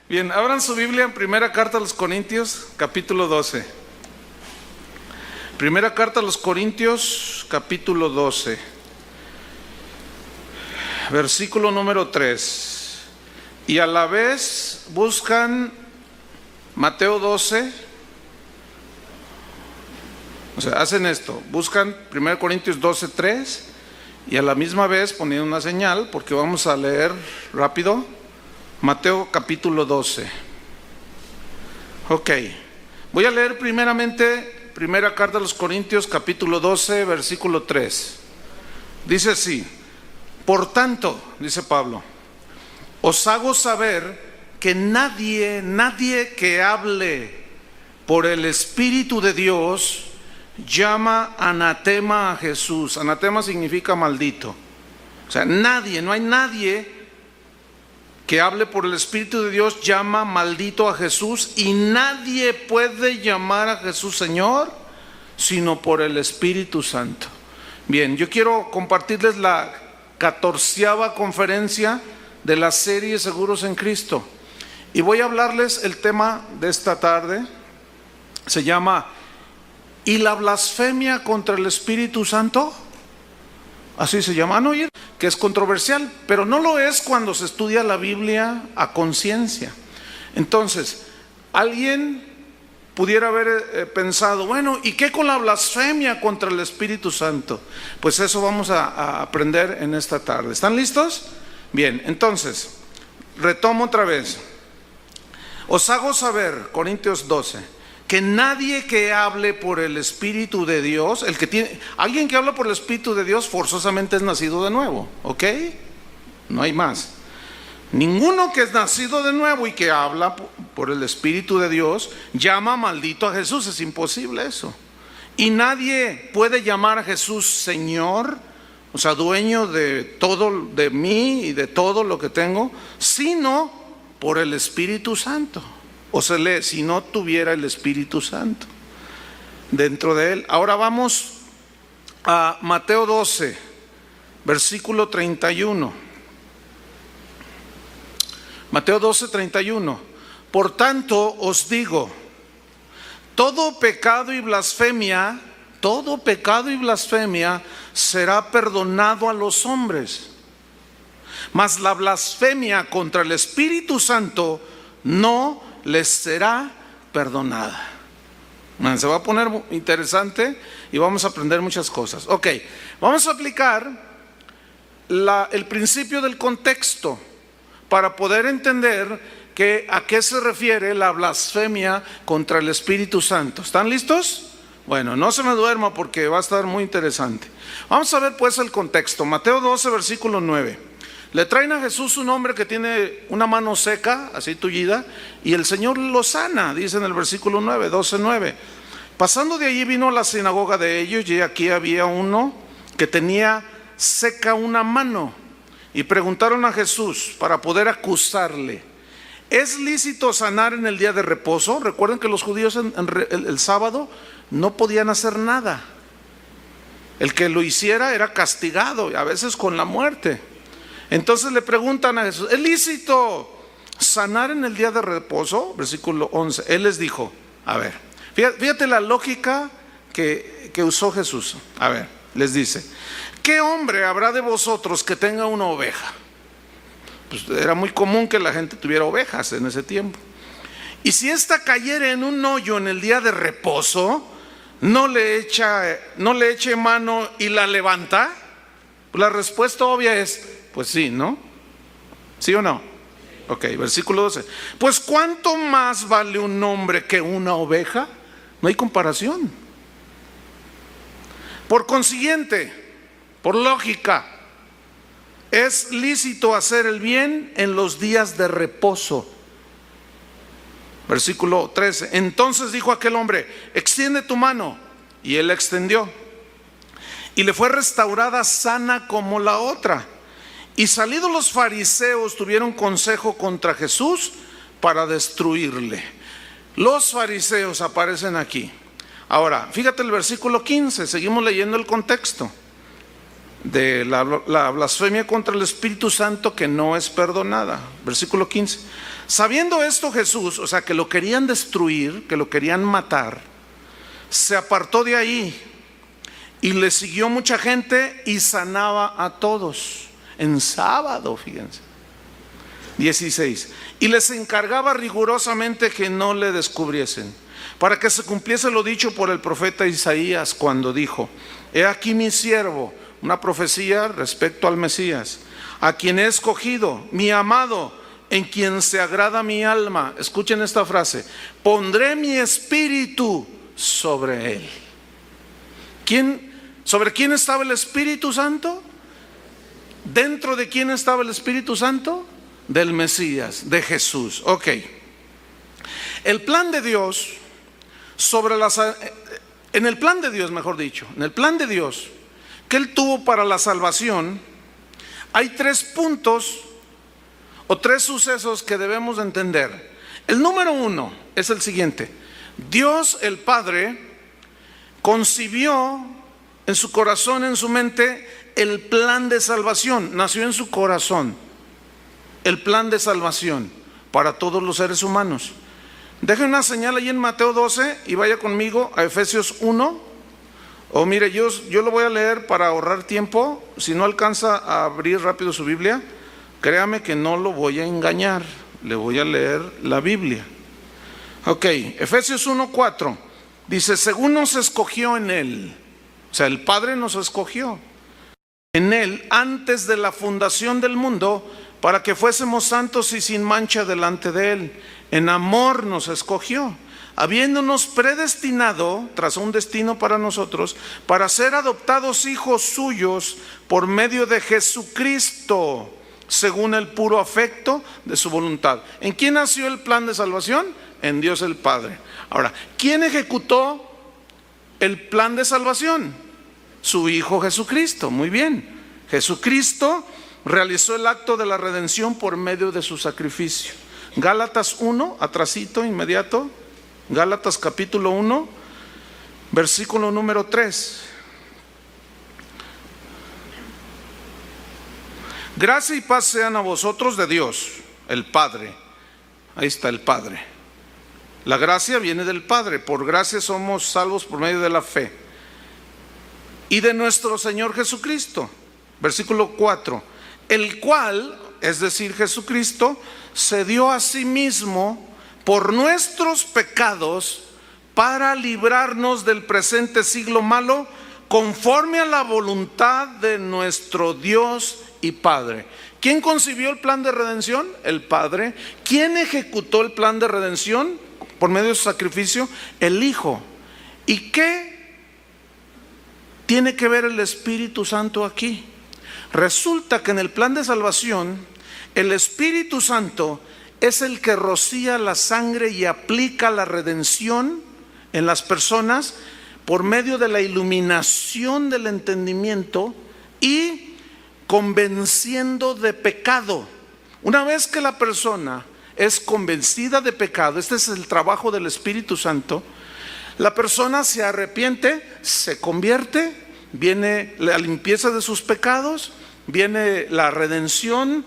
Bien, abran su Biblia en Primera Carta a los Corintios, capítulo 12. Primera Carta a los Corintios, capítulo 12, versículo número 3. Y a la vez buscan Mateo 12, o sea, hacen esto, buscan 1 Corintios 12, 3, y a la misma vez poniendo una señal, porque vamos a leer rápido Mateo capítulo 12. Ok, voy a leer primeramente Primera Carta a los Corintios capítulo 12, versículo 3. Dice así: por tanto, dice Pablo, os hago saber que nadie que hable por el Espíritu de Dios llama anatema a Jesús. Anatema significa maldito. O sea, no hay nadie que hable por el Espíritu de Dios llama maldito a Jesús, y nadie puede llamar a Jesús Señor sino por el Espíritu Santo. Bien, yo quiero compartirles la 14ª conferencia de la serie Seguros en Cristo, y voy a hablarles el tema de esta tarde. Se llama ¿y la blasfemia contra el Espíritu Santo? Así se llama. ¿No oír? Que es controversial, pero no lo es cuando se estudia la Biblia a conciencia. Entonces, alguien pudiera haber pensado, bueno, ¿y qué con la blasfemia contra el Espíritu Santo? Pues eso vamos a aprender en esta tarde. ¿Están listos? Bien, entonces, retomo otra vez. Os hago saber, Corintios 12, que nadie que hable por el Espíritu de Dios, alguien que habla por el Espíritu de Dios forzosamente es nacido de nuevo, ¿ok? No hay más. Ninguno que es nacido de nuevo y que habla por el Espíritu de Dios llama maldito a Jesús. Es imposible eso. Y nadie puede llamar a Jesús Señor, o sea, dueño de todo, de mí y de todo lo que tengo, sino por el Espíritu Santo. O se lee, si no tuviera el Espíritu Santo dentro de él. Ahora vamos a Mateo 12, versículo 31. Mateo 12, 31. Por tanto os digo, todo pecado y blasfemia será perdonado a los hombres, mas la blasfemia contra el Espíritu Santo no les será perdonada. Se va a poner interesante y vamos a aprender muchas cosas. Ok, vamos a aplicar el principio del contexto para poder entender a qué se refiere la blasfemia contra el Espíritu Santo. ¿Están listos? Bueno, no se me duerma porque va a estar muy interesante. Vamos a ver pues el contexto. Mateo 12, versículo 9. Le traen a Jesús un hombre que tiene una mano seca, así tullida, y el Señor lo sana, dice en el versículo 9, 12:9. Pasando de allí vino a la sinagoga de ellos, y aquí había uno que tenía seca una mano, y preguntaron a Jesús para poder acusarle: ¿es lícito sanar en el día de reposo? Recuerden que los judíos el sábado no podían hacer nada. El que lo hiciera era castigado, a veces con la muerte. Entonces le preguntan a Jesús: ¿es lícito sanar en el día de reposo? Versículo 11. Él les dijo, a ver, fíjate la lógica que usó Jesús. A ver, les dice: ¿qué hombre habrá de vosotros que tenga una oveja? Pues era muy común que la gente tuviera ovejas en ese tiempo. Y si ésta cayere en un hoyo en el día de reposo, ¿no le eche mano y la levanta? Pues la respuesta obvia es: pues sí, ¿no? ¿Sí o no? Ok, versículo 12. Pues ¿cuánto más vale un hombre que una oveja? No hay comparación. Por consiguiente, por lógica, es lícito hacer el bien en los días de reposo. Versículo 13. Entonces dijo aquel hombre: extiende tu mano. Y él la extendió, y le fue restaurada sana como la otra. Y salidos los fariseos tuvieron consejo contra Jesús para destruirle. Los fariseos aparecen aquí. Ahora, fíjate el versículo 15, seguimos leyendo el contexto. de la blasfemia contra el Espíritu Santo que no es perdonada. Versículo 15. Sabiendo esto Jesús, o sea, que lo querían destruir, que lo querían matar, se apartó de ahí y le siguió mucha gente y sanaba a todos en sábado, fíjense. 16. Y les encargaba rigurosamente que no le descubriesen, para que se cumpliese lo dicho por el profeta Isaías cuando dijo: he aquí mi siervo, una profecía respecto al Mesías, a quien he escogido, mi amado, en quien se agrada mi alma. Escuchen esta frase: pondré mi espíritu sobre él. ¿Sobre quién estaba el Espíritu Santo? ¿Dentro de quién estaba el Espíritu Santo? Del Mesías, de Jesús. Ok. El plan de Dios en el plan de Dios, mejor dicho, en el plan de Dios que Él tuvo para la salvación, hay 3 puntos o 3 sucesos que debemos de entender. El número 1 es el siguiente: Dios el Padre concibió en su corazón, en su mente, el plan de salvación. Nació en su corazón el plan de salvación para todos los seres humanos. Deje una señal ahí en Mateo 12 y vaya conmigo a Efesios 1. O mire, yo lo voy a leer para ahorrar tiempo. Si no alcanza a abrir rápido su Biblia, créame que no lo voy a engañar, le voy a leer la Biblia. Ok, Efesios 1:4 dice: según nos escogió en Él, o sea, el Padre nos escogió en Él antes de la fundación del mundo, para que fuésemos santos y sin mancha delante de Él. En amor nos escogió, habiéndonos predestinado tras un destino para nosotros, para ser adoptados hijos suyos por medio de Jesucristo, según el puro afecto de su voluntad. ¿En quién nació el plan de salvación? En Dios el Padre. Ahora, ¿quién ejecutó el plan de salvación? Su Hijo Jesucristo. Muy bien. Jesucristo realizó el acto de la redención por medio de su sacrificio. Gálatas 1, atrasito, inmediato. Gálatas capítulo 1, versículo número 3. Gracia y paz sean a vosotros de Dios, el Padre. Ahí está el Padre. La gracia viene del Padre. Por gracia somos salvos por medio de la fe. Y de nuestro Señor Jesucristo. Versículo 4. El cual, es decir, Jesucristo, se dio a sí mismo por nuestros pecados para librarnos del presente siglo malo, conforme a la voluntad de nuestro Dios y Padre. ¿Quién concibió el plan de redención? El Padre. ¿Quién ejecutó el plan de redención por medio de su sacrificio? El Hijo. ¿Y qué tiene que ver el Espíritu Santo aquí? Resulta que en el plan de salvación, el Espíritu Santo es el que rocía la sangre y aplica la redención en las personas por medio de la iluminación del entendimiento y convenciendo de pecado. Una vez que la persona es convencida de pecado, este es el trabajo del Espíritu Santo, la persona se arrepiente, se convierte, viene la limpieza de sus pecados, viene la redención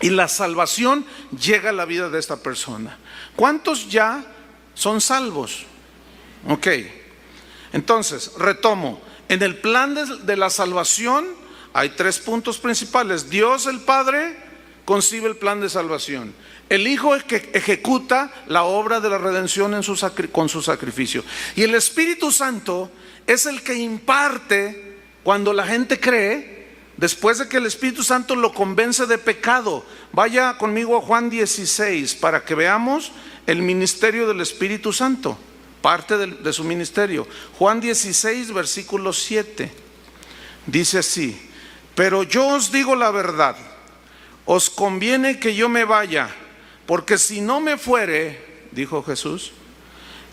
y la salvación llega a la vida de esta persona. ¿Cuántos ya son salvos? Ok, entonces retomo. En el plan de la salvación hay 3 puntos principales. Dios el Padre concibe el plan de salvación. El Hijo es que ejecuta la obra de la redención con su sacrificio. Y el Espíritu Santo es el que imparte cuando la gente cree, después de que el Espíritu Santo lo convence de pecado. Vaya conmigo a Juan 16 para que veamos el ministerio del Espíritu Santo, parte de su ministerio. Juan 16, versículo 7. Dice así: pero yo os digo la verdad, os conviene que yo me vaya, porque si no me fuere, dijo Jesús,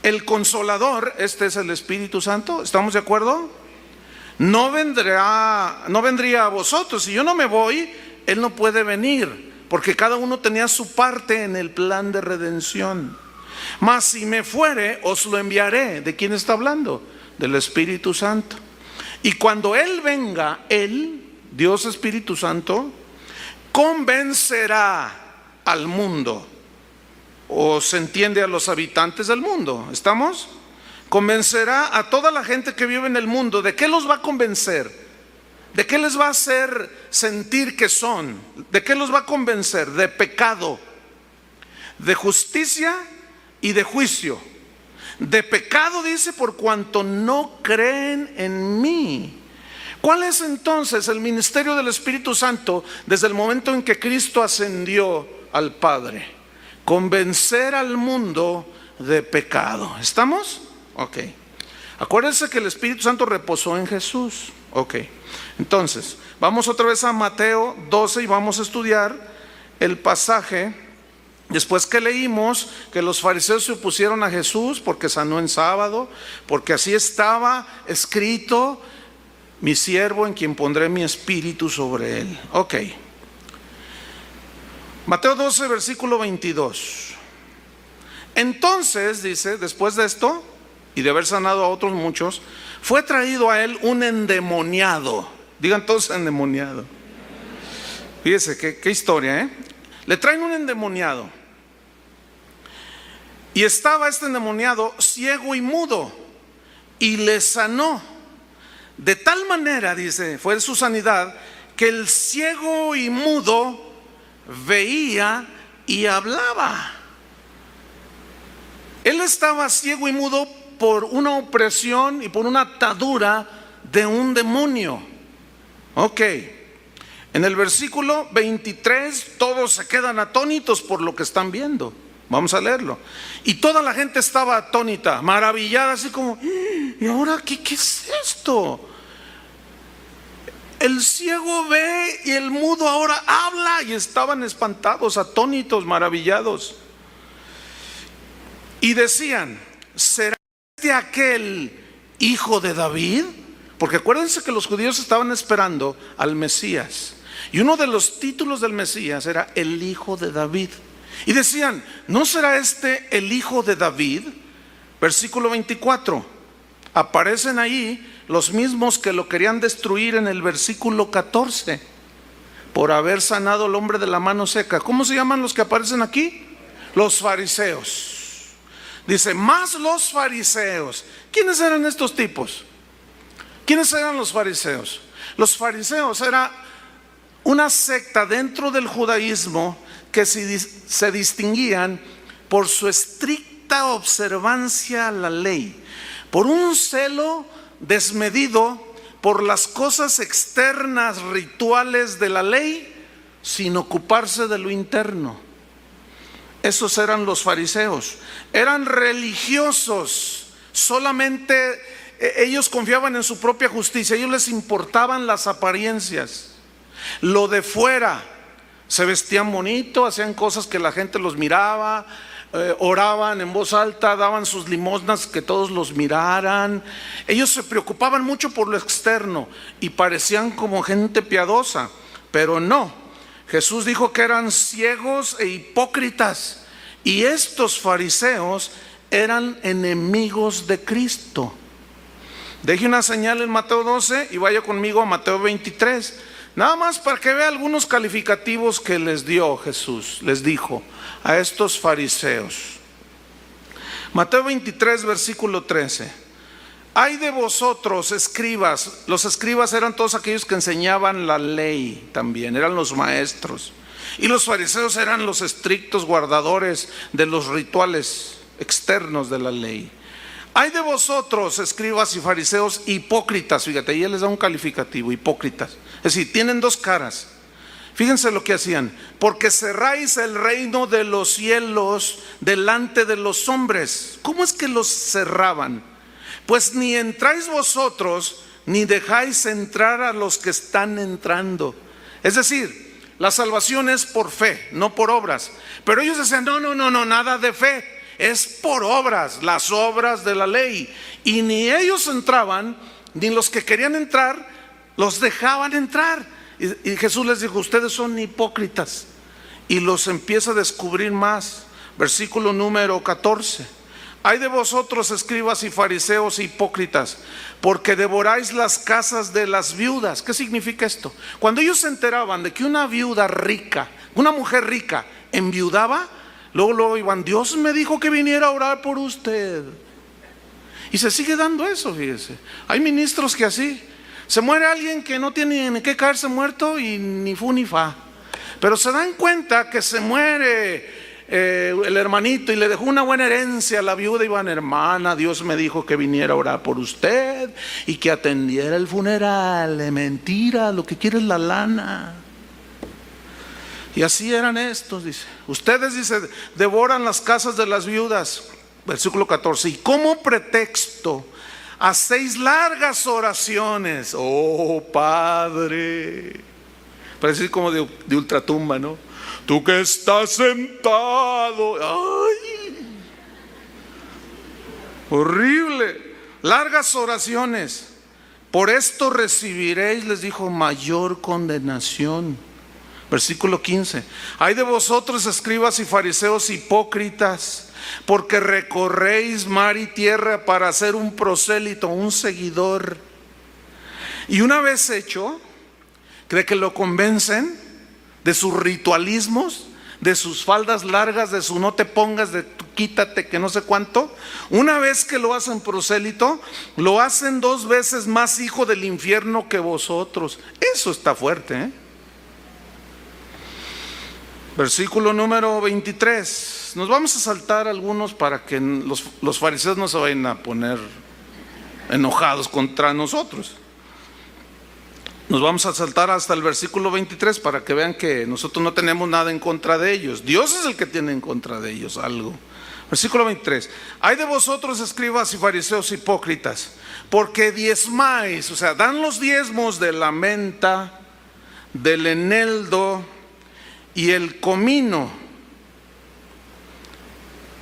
el Consolador, este es el Espíritu Santo, ¿estamos de acuerdo? No vendría a vosotros. Si yo no me voy, Él no puede venir, porque cada uno tenía su parte en el plan de redención. Mas si me fuere, os lo enviaré. ¿De quién está hablando? Del Espíritu Santo. Y cuando Él venga, Él Dios Espíritu Santo, convencerá al mundo, o se entiende a los habitantes del mundo. ¿Estamos? Convencerá a toda la gente que vive en el mundo. ¿De qué los va a convencer? ¿De qué les va a hacer sentir que son? ¿De qué los va a convencer? De pecado, de justicia y de juicio. De pecado, dice, por cuanto no creen en mí. ¿Cuál es entonces el ministerio del Espíritu Santo desde el momento en que Cristo ascendió al Padre? Convencer al mundo de pecado. ¿Estamos? Ok. Acuérdense que el Espíritu Santo reposó en Jesús. Ok. Entonces, vamos otra vez a Mateo 12 y vamos a estudiar el pasaje. Después que leímos que los fariseos se opusieron a Jesús porque sanó en sábado, porque así estaba escrito: mi siervo en quien pondré mi espíritu sobre él. Ok. Mateo 12, versículo 22. Entonces, dice, después de esto, y de haber sanado a otros muchos, fue traído a él un endemoniado. Digan todos endemoniado. Fíjese, qué historia, ¿eh? Le traen un endemoniado. Y estaba este endemoniado ciego y mudo, y le sanó. De tal manera, dice, fue su sanidad, que el ciego y mudo veía y hablaba. Él estaba ciego y mudo por una opresión y por una atadura de un demonio. Ok. En el versículo 23 todos se quedan atónitos por lo que están viendo. Vamos a leerlo. Y toda la gente estaba atónita, maravillada, así como: ¿y ahora qué es esto? El ciego ve y el mudo ahora habla. Y estaban espantados, atónitos, maravillados. Y decían: ¿será este aquel hijo de David? Porque acuérdense que los judíos estaban esperando al Mesías. Y uno de los títulos del Mesías era el hijo de David. Y decían: ¿no será este el hijo de David? Versículo 24. Aparecen ahí los mismos que lo querían destruir en el versículo 14, por haber sanado al hombre de la mano seca. ¿Cómo se llaman los que aparecen aquí? Los fariseos. Dice: más los fariseos. ¿Quiénes eran estos tipos? ¿Quiénes eran los fariseos? Los fariseos era una secta dentro del judaísmo que se distinguían por su estricta observancia a la ley, por un celo desmedido por las cosas externas, rituales de la ley, sin ocuparse de lo interno. Esos eran los fariseos. Eran religiosos, solamente ellos confiaban en su propia justicia. A ellos les importaban las apariencias, lo de fuera. Se vestían bonito, hacían cosas que la gente los miraba, oraban en voz alta, daban sus limosnas que todos los miraran. Ellos se preocupaban mucho por lo externo y parecían como gente piadosa, pero no. Jesús dijo que eran ciegos e hipócritas, y estos fariseos eran enemigos de Cristo. Deje una señal en Mateo 12 y vaya conmigo a Mateo 23. Nada más para que vea algunos calificativos que les dio Jesús, les dijo a estos fariseos. Mateo 23, versículo 13. Ay de vosotros, escribas. Los escribas eran todos aquellos que enseñaban la ley también, eran los maestros. Y los fariseos eran los estrictos guardadores de los rituales externos de la ley. Ay de vosotros, escribas y fariseos hipócritas. Fíjate, ahí les da un calificativo: hipócritas. Es decir, tienen dos caras. Fíjense lo que hacían: porque cerráis el reino de los cielos delante de los hombres. ¿Cómo es que los cerraban? Pues ni entráis vosotros, ni dejáis entrar a los que están entrando. Es decir, la salvación es por fe, no por obras. Pero ellos decían: no, nada de fe, es por obras, las obras de la ley. Y ni ellos entraban, ni los que querían entrar los dejaban entrar. Y Jesús les dijo: ustedes son hipócritas. Y los empieza a descubrir más. Versículo número 14. Hay de vosotros, escribas y fariseos hipócritas, porque devoráis las casas de las viudas. ¿Qué significa esto? Cuando ellos se enteraban de que una viuda rica, una mujer rica, enviudaba, luego iban: Dios me dijo que viniera a orar por usted. Y se sigue dando eso, fíjese. Hay ministros que así, se muere alguien que no tiene ni qué caerse muerto y ni fu ni fa, pero se dan cuenta que se muere el hermanito y le dejó una buena herencia a la viuda, y van: hermana, Dios me dijo que viniera a orar por usted y que atendiera el funeral. Mentira, lo que quiere es la lana. Y así eran estos, dice. Ustedes, dice, devoran las casas de las viudas. Versículo 14. Y como pretexto hacéis largas oraciones. Oh, Padre. Parece como de ultratumba, ¿no? Tú que estás sentado. ¡Ay! Horrible. Largas oraciones. Por esto recibiréis, les dijo, mayor condenación. Versículo 15. Hay de vosotros, escribas y fariseos hipócritas, porque recorréis mar y tierra para hacer un prosélito, un seguidor. Y una vez hecho, cree que lo convencen de sus ritualismos, de sus faldas largas, de su no te pongas, de tu quítate, que no sé cuánto. Una vez que lo hacen prosélito, lo hacen 2 veces más hijo del infierno que vosotros. Eso está fuerte, ¿eh? Versículo número 23. Nos vamos a saltar algunos para que los fariseos no se vayan a poner enojados contra nosotros. Nos vamos a saltar hasta el versículo 23 para que vean que nosotros no tenemos nada en contra de ellos. Dios es el que tiene en contra de ellos algo. Versículo 23. Hay de vosotros, escribas y fariseos hipócritas, porque diezmáis, o sea, dan los diezmos de la menta, del eneldo y el comino,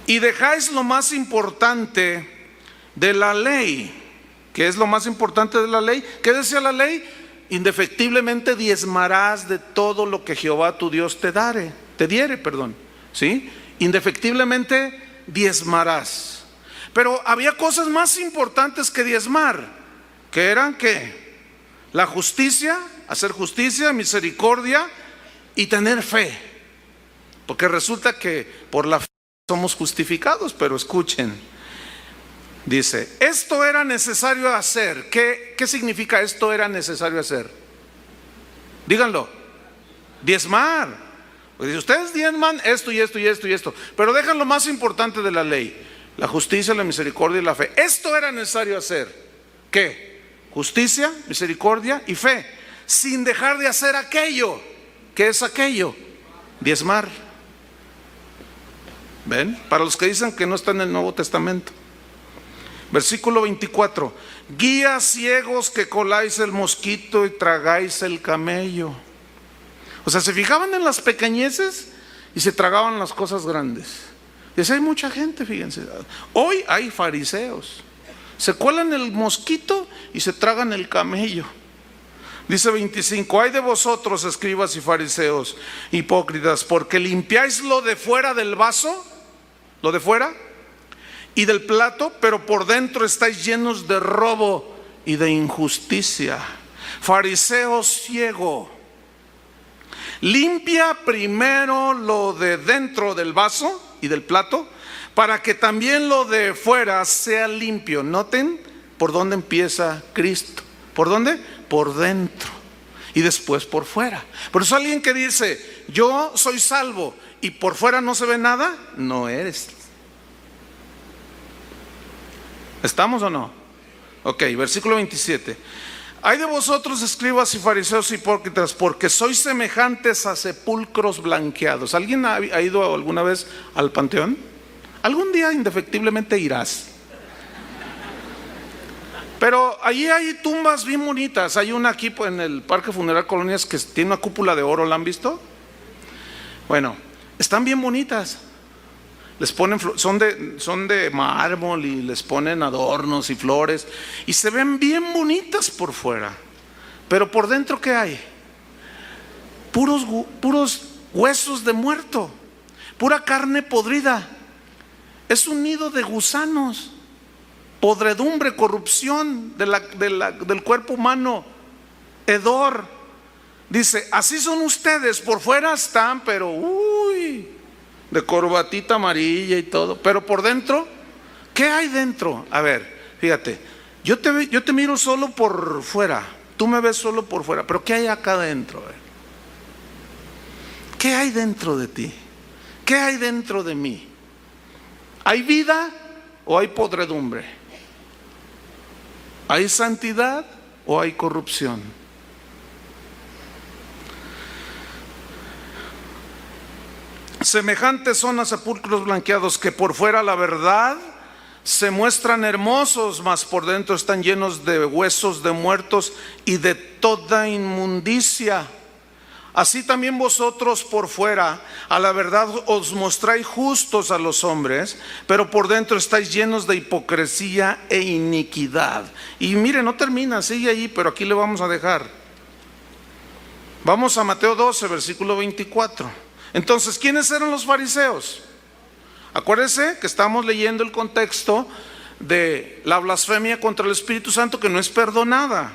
y dejáis lo más importante de la ley. ¿Qué es lo más importante de la ley? ¿Qué decía la ley? Indefectiblemente diezmarás de todo lo que Jehová tu Dios te diere, ¿sí? Indefectiblemente diezmarás. Pero había cosas más importantes que diezmar, que eran ¿qué? La justicia, hacer justicia, misericordia y tener fe. Porque resulta que por la fe somos justificados. Pero escuchen, dice, esto era necesario hacer. ¿Qué significa esto era necesario hacer? Díganlo. Diezmar. Pues dice, ustedes diezman esto y esto y esto y esto, pero dejan lo más importante de la ley: la justicia, la misericordia y la fe. Esto era necesario hacer. ¿Qué? Justicia, misericordia y fe, sin dejar de hacer aquello. ¿Qué es aquello? Diezmar. ¿Ven? Para los que dicen que no está en el Nuevo Testamento. Versículo 24. Guías ciegos que coláis el mosquito y tragáis el camello. O sea, se fijaban en las pequeñeces y se tragaban las cosas grandes. Y así hay mucha gente, fíjense. Hoy hay fariseos. Se cuelan el mosquito y se tragan el camello. Dice 25. Hay de vosotros, escribas y fariseos hipócritas, porque limpiáis lo de fuera del vaso, lo de fuera, y del plato, pero por dentro estáis llenos de robo y de injusticia. Fariseo ciego, limpia primero lo de dentro del vaso y del plato, para que también lo de fuera sea limpio. Noten por dónde empieza Cristo. ¿Por dónde? Por dentro y después por fuera. Por eso alguien que dice, yo soy salvo y por fuera no se ve nada, no eres. ¿Estamos o no? Ok, versículo 27. Hay de vosotros, escribas y fariseos hipócritas, porque sois semejantes a sepulcros blanqueados. ¿Alguien ha ido alguna vez al panteón? Algún día indefectiblemente irás. Pero allí hay tumbas bien bonitas. Hay una aquí en el Parque Funeral Colonias que tiene una cúpula de oro. ¿La han visto? Bueno, están bien bonitas. Les ponen, son de mármol y les ponen adornos y flores y se ven bien bonitas por fuera. Pero por dentro, ¿qué hay? Puros huesos de muerto, pura carne podrida. es un nido de gusanos, podredumbre, corrupción del cuerpo humano, hedor. Dice, así son ustedes, por fuera están, pero de corbatita amarilla y todo, pero por dentro, ¿qué hay dentro? A ver, fíjate, yo te miro solo por fuera, tú me ves solo por fuera, pero ¿qué hay acá adentro? A ver, ¿qué hay dentro de ti? ¿Qué hay dentro de mí? ¿Hay vida o hay podredumbre? ¿Hay santidad o hay corrupción? Semejantes son a sepulcros blanqueados, que por fuera la verdad se muestran hermosos, mas por dentro están llenos de huesos de muertos y de toda inmundicia. Así también vosotros por fuera a la verdad os mostráis justos a los hombres, pero por dentro estáis llenos de hipocresía e iniquidad. Y mire, no termina, sigue ahí, pero aquí le vamos a dejar. Vamos a Mateo 12, versículo 24. Entonces, ¿quiénes eran los fariseos? Acuérdense que estamos leyendo el contexto de la blasfemia contra el Espíritu Santo, que no es perdonada.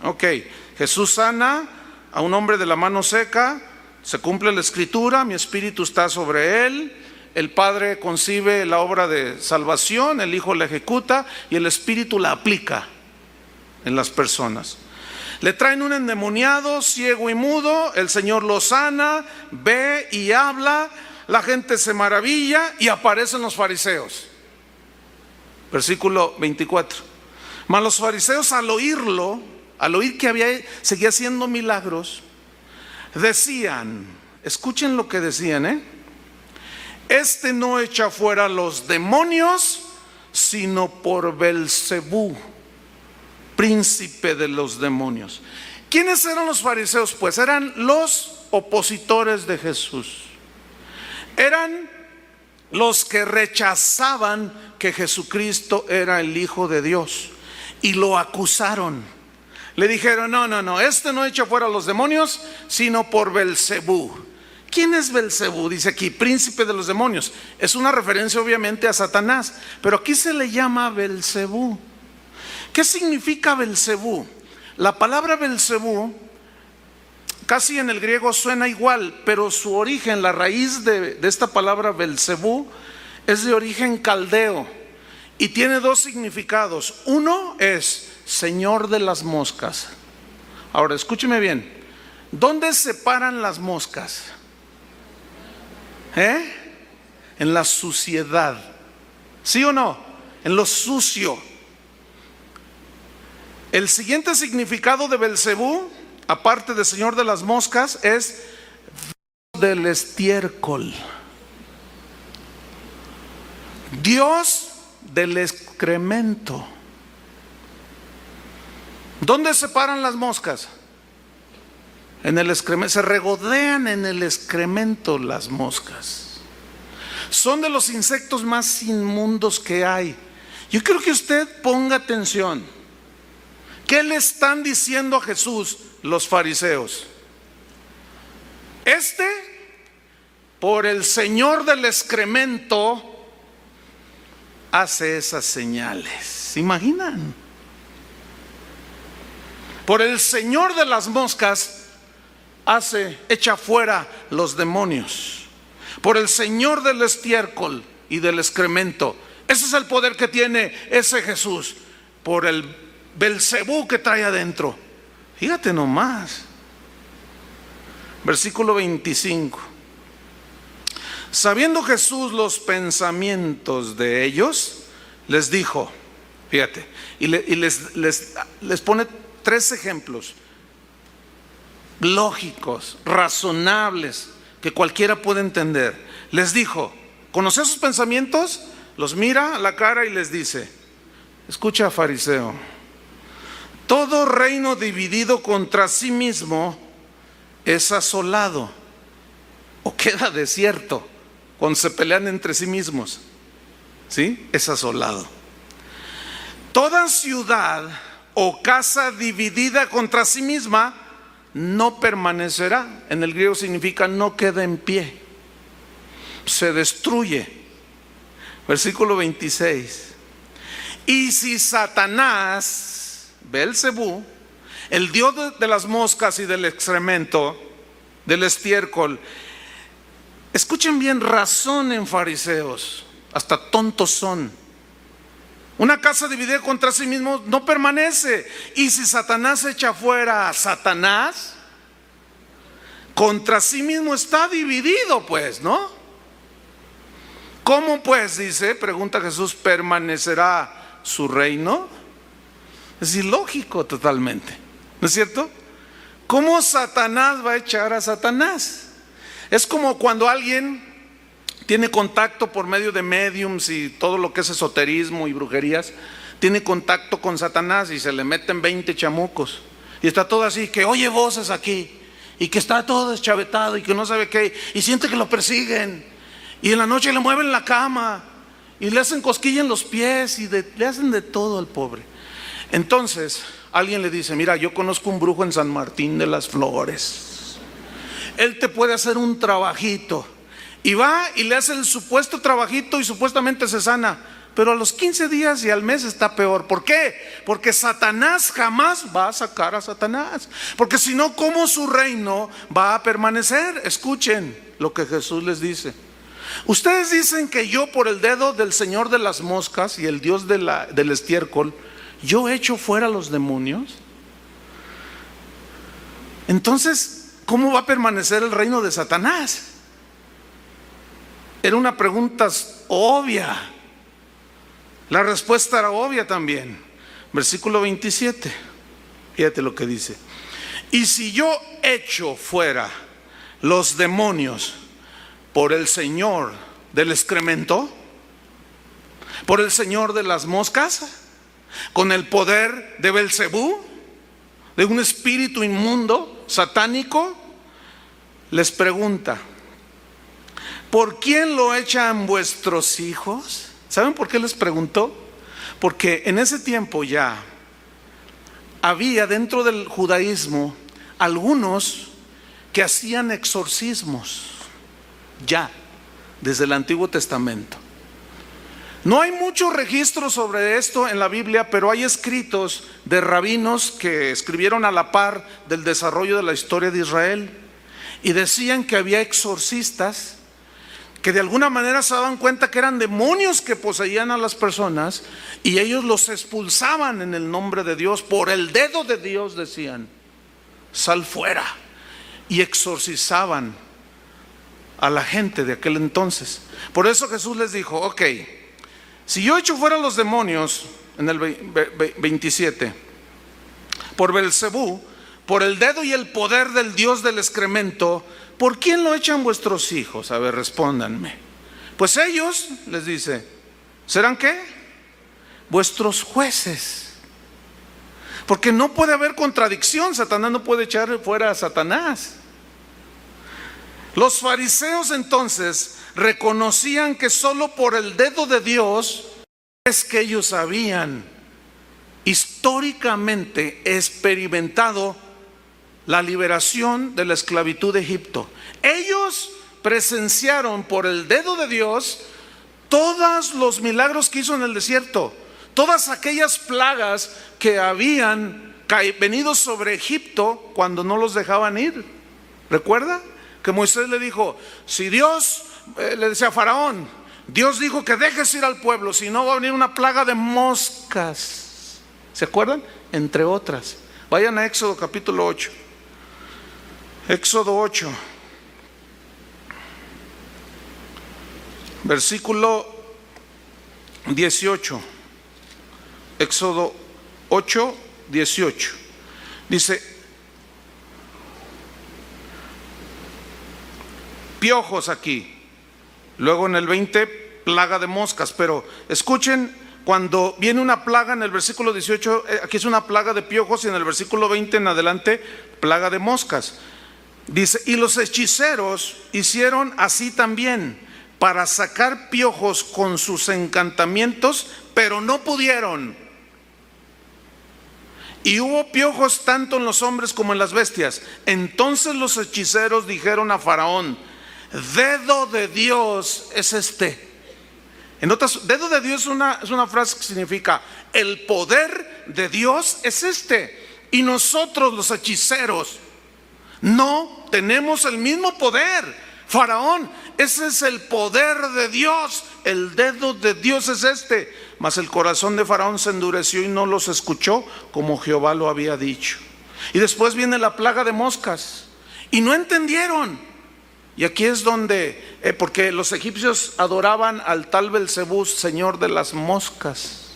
Ok, Jesús sana a un hombre de la mano seca, se cumple la escritura, mi espíritu está sobre él, el Padre concibe la obra de salvación, el Hijo la ejecuta y el Espíritu la aplica en las personas. Le traen un endemoniado, ciego y mudo, el Señor lo sana, ve y habla, la gente se maravilla y aparecen los fariseos. Versículo 24. Mas los fariseos al oír que seguía haciendo milagros, decían, escuchen lo que decían, este no echa fuera los demonios, sino por Belcebú, príncipe de los demonios. ¿Quiénes eran los fariseos? Pues eran los opositores de Jesús. Eran los que rechazaban que Jesucristo era el Hijo de Dios y lo acusaron. Le dijeron, no, este no echa fuera los demonios, sino por Belcebú. ¿Quién es Belcebú? Dice aquí, príncipe de los demonios. Es una referencia obviamente a Satanás, pero aquí se le llama Belcebú. ¿Qué significa Belcebú? La palabra Belcebú casi en el griego suena igual, pero su origen, la raíz de esta palabra Belcebú es de origen caldeo y tiene dos significados. Uno es Señor de las moscas. Ahora escúcheme bien, ¿dónde se paran las moscas? En la suciedad, ¿sí o no? En lo sucio. El siguiente significado de Belcebú, aparte de Señor de las moscas, es del estiércol, Dios del excremento. ¿Dónde se paran las moscas? En el excremento, se regodean en el excremento las moscas. Son de los insectos más inmundos que hay. Yo quiero que usted ponga atención. ¿Qué le están diciendo a Jesús los fariseos? Por el Señor del excremento, hace esas señales. ¿Se imaginan? Por el Señor de las moscas, echa fuera los demonios. Por el Señor del estiércol y del excremento. Ese es el poder que tiene ese Jesús. Por el Belcebú que trae adentro. Fíjate nomás. Versículo 25. Sabiendo Jesús los pensamientos de ellos, les dijo, fíjate, y les pone 3 ejemplos lógicos, razonables, que cualquiera puede entender. Les dijo, ¿conoce sus pensamientos? Los mira a la cara y les dice, escucha, fariseo, todo reino dividido contra sí mismo es asolado o queda desierto cuando se pelean entre sí mismos. ¿Sí? Es asolado. Toda ciudad o casa dividida contra sí misma no permanecerá. En el griego significa no queda en pie, se destruye. Versículo 26. Y si Satanás, Beelzebú, el dios de las moscas y del excremento, del estiércol, escuchen bien, razonen, fariseos, hasta tontos son. Una casa dividida contra sí mismo no permanece. Y si Satanás echa fuera a Satanás, contra sí mismo está dividido, pues, ¿no? ¿Cómo pues, dice, pregunta Jesús, permanecerá su reino? Es ilógico totalmente, ¿no es cierto? ¿Cómo Satanás va a echar a Satanás? Es como cuando alguien tiene contacto por medio de mediums y todo lo que es esoterismo y brujerías, tiene contacto con Satanás y se le meten 20 chamucos y está todo así, que oye voces aquí y que está todo deschavetado y que no sabe qué, y siente que lo persiguen y en la noche le mueven la cama y le hacen cosquilla en los pies y le hacen de todo al pobre. Entonces alguien le dice, mira, yo conozco un brujo en San Martín de las Flores, él te puede hacer un trabajito. Y va y le hace el supuesto trabajito y supuestamente se sana, pero a los 15 días y al mes está peor. ¿Por qué? Porque Satanás jamás va a sacar a Satanás, porque si no, ¿cómo su reino va a permanecer? Escuchen lo que Jesús les dice. Ustedes dicen que yo por el dedo del señor de las moscas y el dios del estiércol, yo echo fuera a los demonios. Entonces, ¿cómo va a permanecer el reino de Satanás? Era una pregunta obvia. La respuesta era obvia también. Versículo 27. Fíjate lo que dice. Y si yo echo fuera los demonios por el señor del excremento, por el señor de las moscas, con el poder de Beelzebú, de un espíritu inmundo, satánico, les pregunta, ¿por quién lo echan vuestros hijos? ¿Saben por qué les preguntó? Porque en ese tiempo ya había dentro del judaísmo algunos que hacían exorcismos, ya desde el Antiguo Testamento. No hay muchos registros sobre esto en la Biblia, pero hay escritos de rabinos que escribieron a la par del desarrollo de la historia de Israel y decían que había exorcistas que de alguna manera se daban cuenta que eran demonios que poseían a las personas y ellos los expulsaban en el nombre de Dios, por el dedo de Dios decían, sal fuera, y exorcizaban a la gente de aquel entonces. Por eso Jesús les dijo, ok, si yo echo fuera los demonios, en el 27, por Beelzebú, por el dedo y el poder del dios del excremento, ¿por quién lo echan vuestros hijos? A ver, respóndanme. Pues ellos, les dice, ¿serán qué? Vuestros jueces. Porque no puede haber contradicción, Satanás no puede echar fuera a Satanás. Los fariseos entonces reconocían que solo por el dedo de Dios es que ellos habían históricamente experimentado la liberación de la esclavitud de Egipto. Ellos presenciaron por el dedo de Dios todos los milagros que hizo en el desierto, todas aquellas plagas que habían venido sobre Egipto cuando no los dejaban ir. ¿Recuerda? Que Moisés le dijo, si Dios, le decía a Faraón, Dios dijo que dejes ir al pueblo, si no va a venir una plaga de moscas. ¿Se acuerdan? Entre otras. Vayan a Éxodo capítulo 8. Éxodo 8, versículo 18. Éxodo 8, 18. Dice, piojos aquí. Luego en el 20, plaga de moscas. Pero escuchen, cuando viene una plaga en el versículo 18, aquí es una plaga de piojos, y en el versículo 20 en adelante, plaga de moscas. Dice, y los hechiceros hicieron así también para sacar piojos con sus encantamientos, pero no pudieron. Y hubo piojos tanto en los hombres como en las bestias. Entonces los hechiceros dijeron a Faraón, dedo de Dios es este, En otras, dedo de Dios es una frase que significa: el poder de Dios es este, y nosotros los hechiceros no tenemos el mismo poder. Faraón, ese es el poder de Dios, el dedo de Dios es este. Mas el corazón de Faraón se endureció y no los escuchó como Jehová lo había dicho. Y después viene la plaga de moscas y no entendieron. Y aquí es donde, porque los egipcios adoraban al tal Belcebú, señor de las moscas.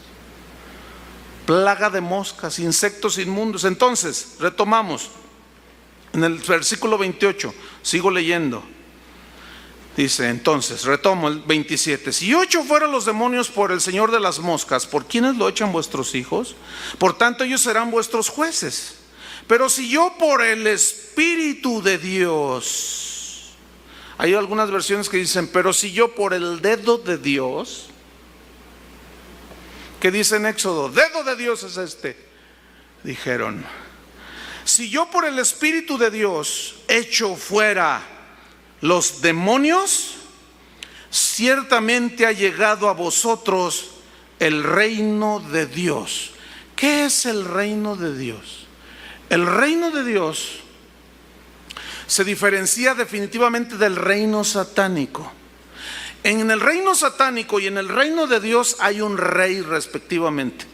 Plaga de moscas, insectos inmundos. Entonces, retomamos en el versículo 28, sigo leyendo. Dice entonces, retomo el 27: si yo echo fuera los demonios por el señor de las moscas, ¿por quiénes lo echan vuestros hijos? Por tanto ellos serán vuestros jueces. Pero si yo por el Espíritu de Dios, hay algunas versiones que dicen, pero si yo por el dedo de Dios, ¿qué dice en Éxodo? Dedo de Dios es este. Dijeron, si yo por el Espíritu de Dios echo fuera los demonios, ciertamente ha llegado a vosotros el reino de Dios. ¿Qué es el reino de Dios? El reino de Dios se diferencia definitivamente del reino satánico. En el reino satánico y en el reino de Dios hay un rey respectivamente.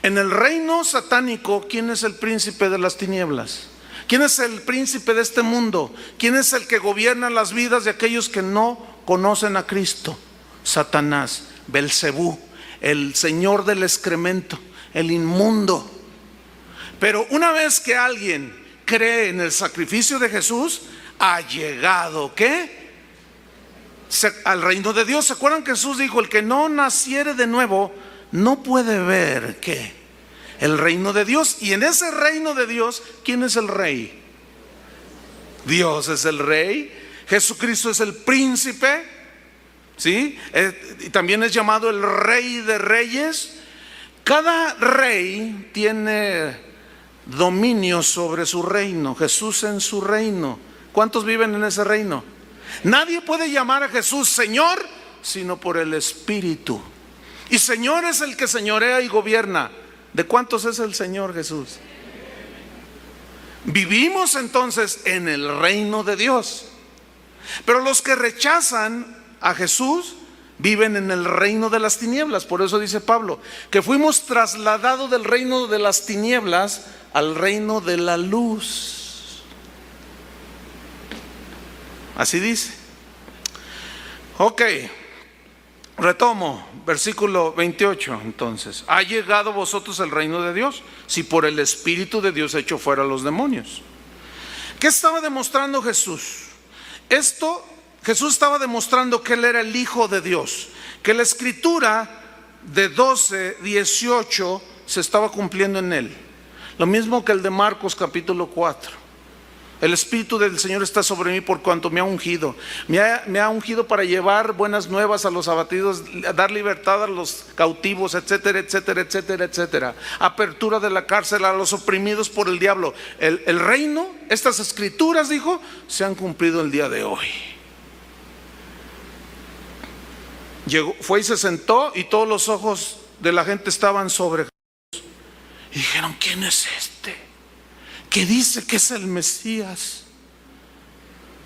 En el reino satánico, ¿quién es el príncipe de las tinieblas? ¿Quién es el príncipe de este mundo? ¿Quién es el que gobierna las vidas de aquellos que no conocen a Cristo? Satanás, Belcebú, el señor del excremento, el inmundo. Pero una vez que alguien cree en el sacrificio de Jesús, ha llegado, ¿qué? Al reino de Dios. ¿Se acuerdan que Jesús dijo, el que no naciere de nuevo no puede ver, ¿qué? El reino de Dios. Y en ese reino de Dios, ¿quién es el rey? Dios es el rey. Jesucristo es el príncipe, ¿sí? Y también es llamado el rey de reyes. Cada rey tiene dominio sobre su reino. Jesús en su reino. ¿Cuántos viven en ese reino? Nadie puede llamar a Jesús Señor sino por el Espíritu. Y Señor es el que señorea y gobierna. ¿De cuántos es el Señor Jesús? Vivimos entonces en el reino de Dios. Pero los que rechazan a Jesús viven en el reino de las tinieblas. Por eso dice Pablo que fuimos trasladados del reino de las tinieblas al reino de la luz. Así dice. Ok. Retomo, versículo 28, entonces. ¿Ha llegado a vosotros el reino de Dios? Si por el Espíritu de Dios echo fuera los demonios. ¿Qué estaba demostrando Jesús? Jesús estaba demostrando que Él era el Hijo de Dios, que la escritura de 12, 18 se estaba cumpliendo en Él. Lo mismo que el de Marcos capítulo 4. El Espíritu del Señor está sobre mí por cuanto me ha ungido. Me ha ungido para llevar buenas nuevas a los abatidos, dar libertad a los cautivos, etcétera, etcétera, etcétera, etcétera. Apertura de la cárcel a los oprimidos por el diablo. El reino, estas escrituras, dijo, se han cumplido el día de hoy. Fue y se sentó y todos los ojos de la gente estaban sobre Jesús. Y dijeron, ¿quién es este? Que dice que es el Mesías.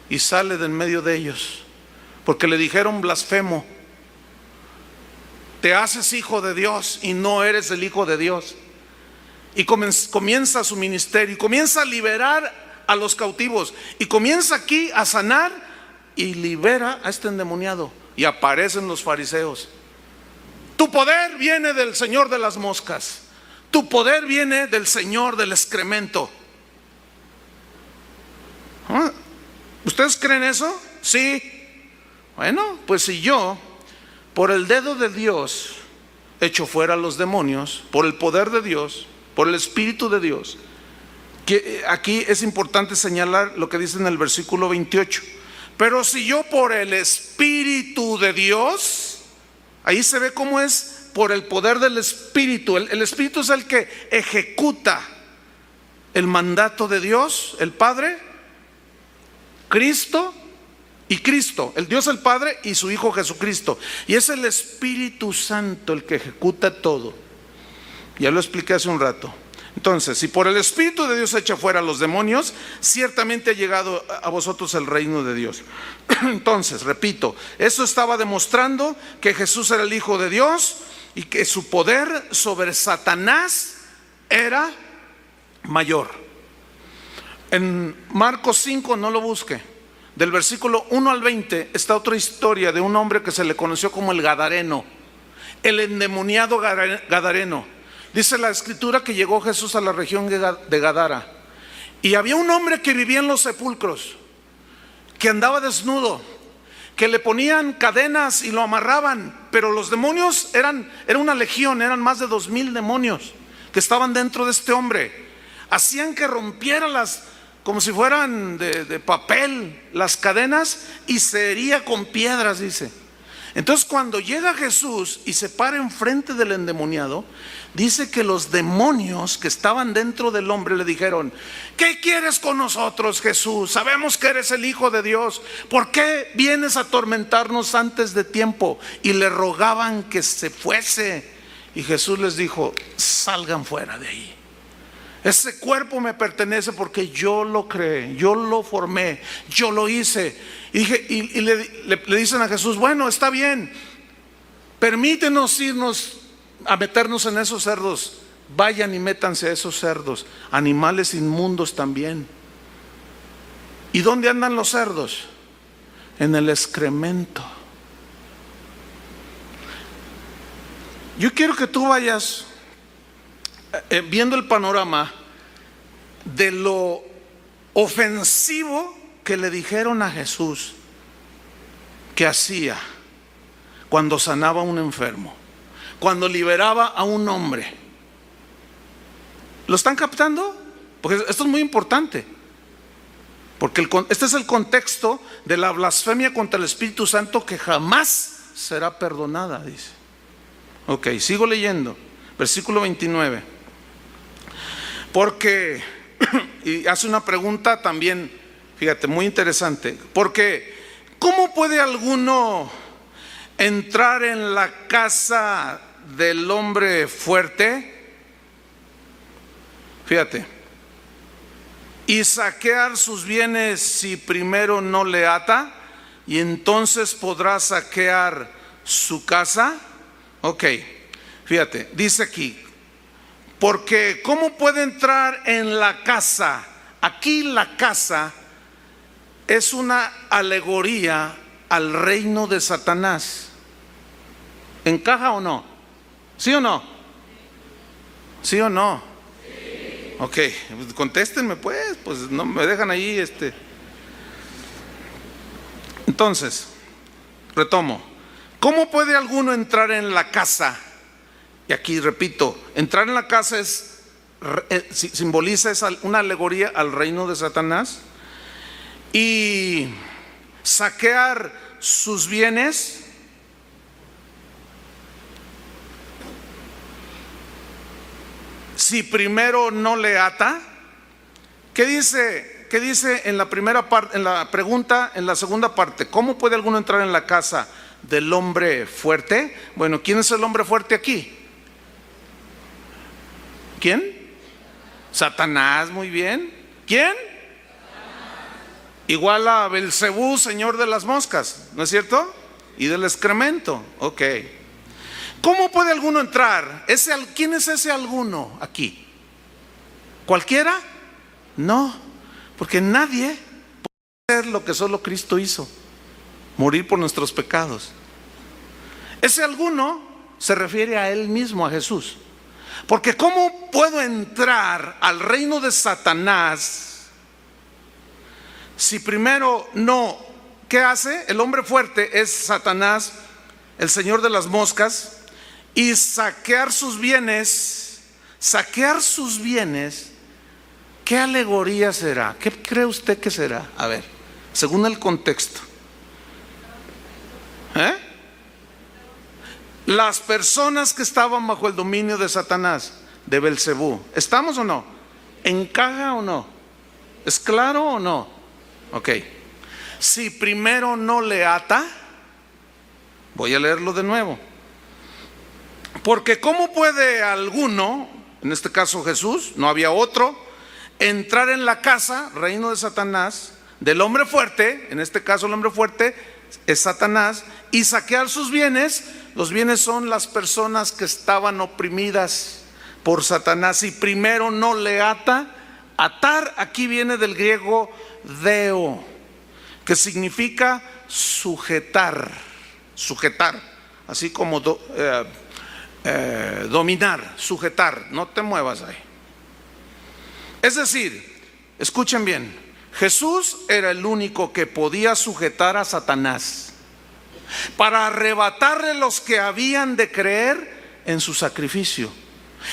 Y sale de en medio de ellos, porque le dijeron blasfemo. Te haces hijo de Dios y no eres el Hijo de Dios. Y comienza su ministerio, y comienza a liberar a los cautivos, y comienza aquí a sanar, y libera a este endemoniado. Y aparecen los fariseos. Tu poder viene del señor de las moscas. Tu poder viene del señor del excremento. ¿Ustedes creen eso? Sí. Bueno, pues si yo por el dedo de Dios echo fuera a los demonios, por el poder de Dios, por el Espíritu de Dios, que aquí es importante señalar lo que dice en el versículo 28. Pero si yo por el Espíritu de Dios, ahí se ve cómo es por el poder del Espíritu. El Espíritu es el que ejecuta el mandato de Dios, el Padre, Cristo y Cristo, el Dios el Padre y su Hijo Jesucristo. Y es el Espíritu Santo el que ejecuta todo. Ya lo expliqué hace un rato. Entonces, si por el Espíritu de Dios echa fuera a los demonios, ciertamente ha llegado a vosotros el reino de Dios. Entonces, repito, eso estaba demostrando que Jesús era el Hijo de Dios y que su poder sobre Satanás era mayor. En Marcos 5, no lo busque, del versículo 1 al 20 está otra historia de un hombre que se le conoció como el Gadareno, el endemoniado Gadareno. Dice la escritura que llegó Jesús a la región de Gadara y había un hombre que vivía en los sepulcros, que andaba desnudo, que le ponían cadenas y lo amarraban, pero los demonios era una legión, eran más de 2000 demonios que estaban dentro de este hombre. Hacían que rompiera como si fueran de papel las cadenas y se hería con piedras, dice. Entonces cuando llega Jesús y se para enfrente del endemoniado, dice que los demonios que estaban dentro del hombre le dijeron: ¿qué quieres con nosotros, Jesús? Sabemos que eres el Hijo de Dios. ¿Por qué vienes a atormentarnos antes de tiempo? Y le rogaban que se fuese. Y Jesús les dijo: salgan fuera de ahí. Ese cuerpo me pertenece porque yo lo creé, yo lo formé, yo lo hice. Y le dicen a Jesús: bueno, está bien, permítenos irnos a meternos en esos cerdos. Vayan y métanse a esos cerdos, animales inmundos también. ¿Y dónde andan los cerdos? En el excremento. Yo quiero que tú vayas viendo el panorama de lo ofensivo que le dijeron a Jesús que hacía cuando sanaba a un enfermo, cuando liberaba a un hombre. ¿Lo están captando? Porque esto es muy importante, porque este es el contexto de la blasfemia contra el Espíritu Santo que jamás será perdonada, dice. Ok, sigo leyendo, versículo 29. Porque, y hace una pregunta también, fíjate, muy interesante. Porque, ¿cómo puede alguno entrar en la casa del hombre fuerte? Fíjate. Y saquear sus bienes si primero no le ata, y entonces podrá saquear su casa. Ok, fíjate, dice aquí. Porque ¿cómo puede entrar en la casa? Aquí la casa es una alegoría al reino de Satanás. ¿Encaja o no? ¿Sí o no? ¿Sí o no? Sí. Ok, contéstenme pues no me dejan ahí Entonces, retomo. ¿Cómo puede alguno entrar en la casa? Y aquí repito, entrar en la casa simboliza una alegoría al reino de Satanás. Y saquear sus bienes si primero no le ata. ¿Qué dice en la primera parte, en la pregunta, en la segunda parte? ¿Cómo puede alguno entrar en la casa del hombre fuerte? Bueno, ¿quién es el hombre fuerte aquí? ¿Quién? Satanás, muy bien. ¿Quién? Igual a Belcebú, señor de las moscas, ¿no es cierto? Y del excremento, ok. ¿Cómo puede alguno entrar? ¿Quién es ese alguno aquí? ¿Cualquiera? No, porque nadie puede hacer lo que solo Cristo hizo: morir por nuestros pecados. Ese alguno se refiere a él mismo, a Jesús. Porque ¿cómo puedo entrar al reino de Satanás si primero no? ¿Qué hace? El hombre fuerte es Satanás, el señor de las moscas. Y saquear sus bienes. Saquear sus bienes, ¿qué alegoría será? ¿Qué cree usted que será? A ver, según el contexto. Las personas que estaban bajo el dominio de Satanás, de Belcebú. ¿Estamos o no? ¿Encaja o no? ¿Es claro o no? Ok. si primero no le ata. Voy a leerlo de nuevo. Porque ¿cómo puede alguno, en este caso Jesús, no había otro, entrar en la casa, reino de Satanás, del hombre fuerte, en este caso el hombre fuerte es Satanás, y saquear sus bienes? Los bienes son las personas que estaban oprimidas por Satanás. Y primero no le ata. Atar aquí viene del griego deo, que significa sujetar, así como dominar, sujetar, no te muevas ahí. Es decir, escuchen bien, Jesús era el único que podía sujetar a Satanás para arrebatarle los que habían de creer en su sacrificio.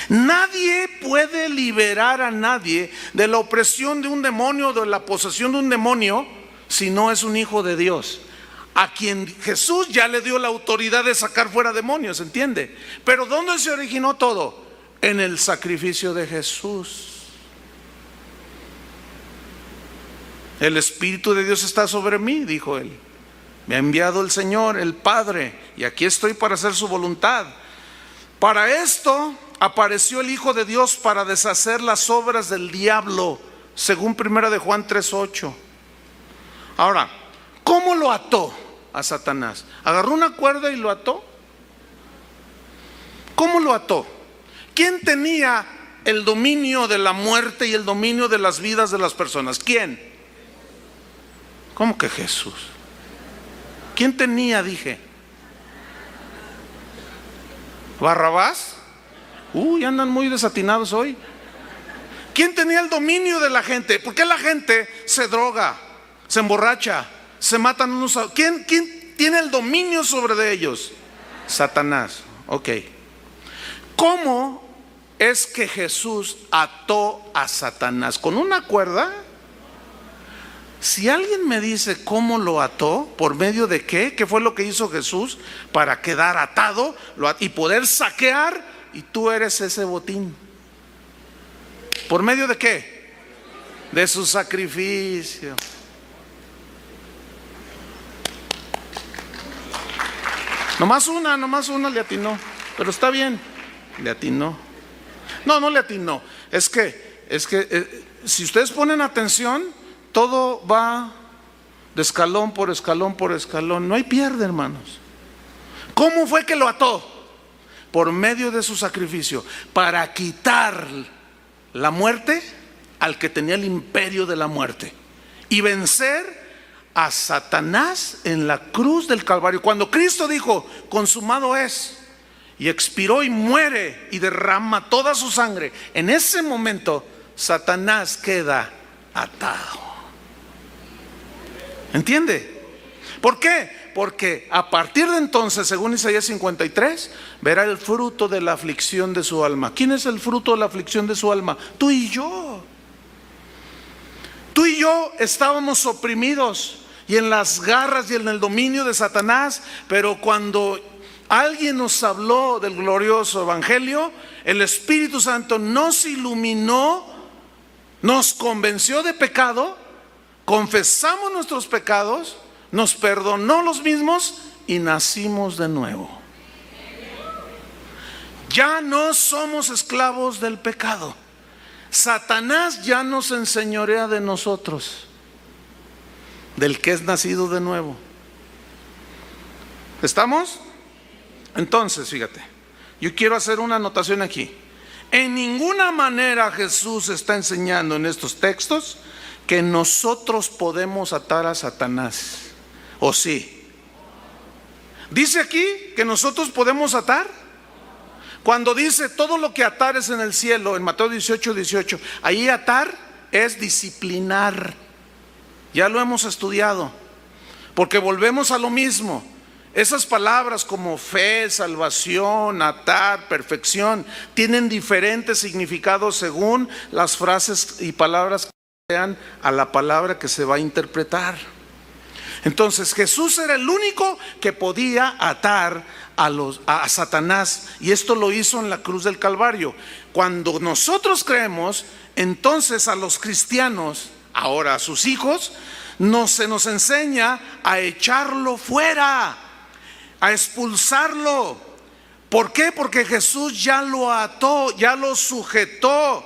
Nadie puede liberar a nadie de la opresión de un demonio, de la posesión de un demonio, si no es un hijo de Dios, a quien Jesús ya le dio la autoridad de sacar fuera demonios, ¿entiende? Pero ¿dónde se originó todo? En el sacrificio de Jesús. El Espíritu de Dios está sobre mí, dijo él. Me ha enviado el Señor, el Padre, y aquí estoy para hacer su voluntad. Para esto apareció el Hijo de Dios, para deshacer las obras del diablo, según 1 de Juan 3:8. Ahora, ¿cómo lo ató a Satanás? ¿Agarró una cuerda y lo ató? ¿Cómo lo ató? ¿Quién tenía el dominio de la muerte y el dominio de las vidas de las personas? ¿Quién? ¿Cómo que Jesús? ¿Quién tenía, dije? ¿Barrabás? Uy, andan muy desatinados hoy. ¿Quién tenía el dominio de la gente? ¿Por qué la gente se droga, se emborracha, se matan unos a... ¿Quién tiene el dominio sobre ellos? Satanás. Ok. ¿Cómo es que Jesús ató a Satanás? ¿Con una cuerda? Si alguien me dice cómo lo ató, por medio de qué fue lo que hizo Jesús para quedar atado y poder saquear, y tú eres ese botín. ¿Por medio de qué? De su sacrificio. Nomás una le atinó, pero está bien, le atinó. No le atinó. Es que si ustedes ponen atención, todo va de escalón por escalón por escalón. No hay pierde, hermanos. ¿Cómo fue que lo ató? Por medio de su sacrificio, para quitar la muerte al que tenía el imperio de la muerte y vencer a Satanás en la cruz del Calvario. Cuando Cristo dijo, consumado es, y expiró y muere y derrama toda su sangre, en ese momento Satanás queda atado. ¿Entiende? ¿Por qué? Porque a partir de entonces, según Isaías 53, verá el fruto de la aflicción de su alma. ¿Quién es el fruto de la aflicción de su alma? Tú y yo. Tú y yo estábamos oprimidos y en las garras y en el dominio de Satanás, pero cuando alguien nos habló del glorioso evangelio, el Espíritu Santo nos iluminó, nos convenció de pecado, confesamos nuestros pecados, nos perdonó los mismos y nacimos de nuevo. Ya no somos esclavos del pecado. Satanás ya no se enseñorea de nosotros, del que es nacido de nuevo. ¿Estamos? Entonces, fíjate, yo quiero hacer una anotación aquí. En ninguna manera Jesús está enseñando en estos textos que nosotros podemos atar a Satanás. ¿O sí? ¿Dice aquí que nosotros podemos atar? Cuando dice todo lo que atares en el cielo, en Mateo 18:18, ahí atar es disciplinar. Ya lo hemos estudiado, porque volvemos a lo mismo. Esas palabras como fe, salvación, atar, perfección, tienen diferentes significados según las frases y palabras que sean a la palabra que se va a interpretar. Entonces Jesús era el único que podía atar a Satanás, y esto lo hizo en la cruz del Calvario. Cuando nosotros creemos, entonces a los cristianos, ahora a sus hijos, se nos enseña a echarlo fuera, a expulsarlo. ¿Por qué? Porque Jesús ya lo ató, ya lo sujetó,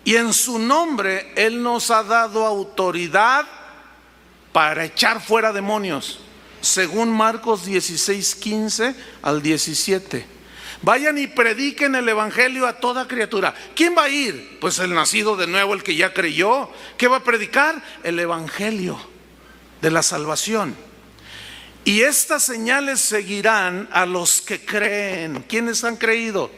y en su nombre Él nos ha dado autoridad para echar fuera demonios, según Marcos 16, 15 al 17. Vayan y prediquen el evangelio a toda criatura. ¿Quién va a ir? Pues el nacido de nuevo, el que ya creyó. ¿Qué va a predicar? El evangelio de la salvación. Y estas señales seguirán a los que creen. ¿Quiénes han creído?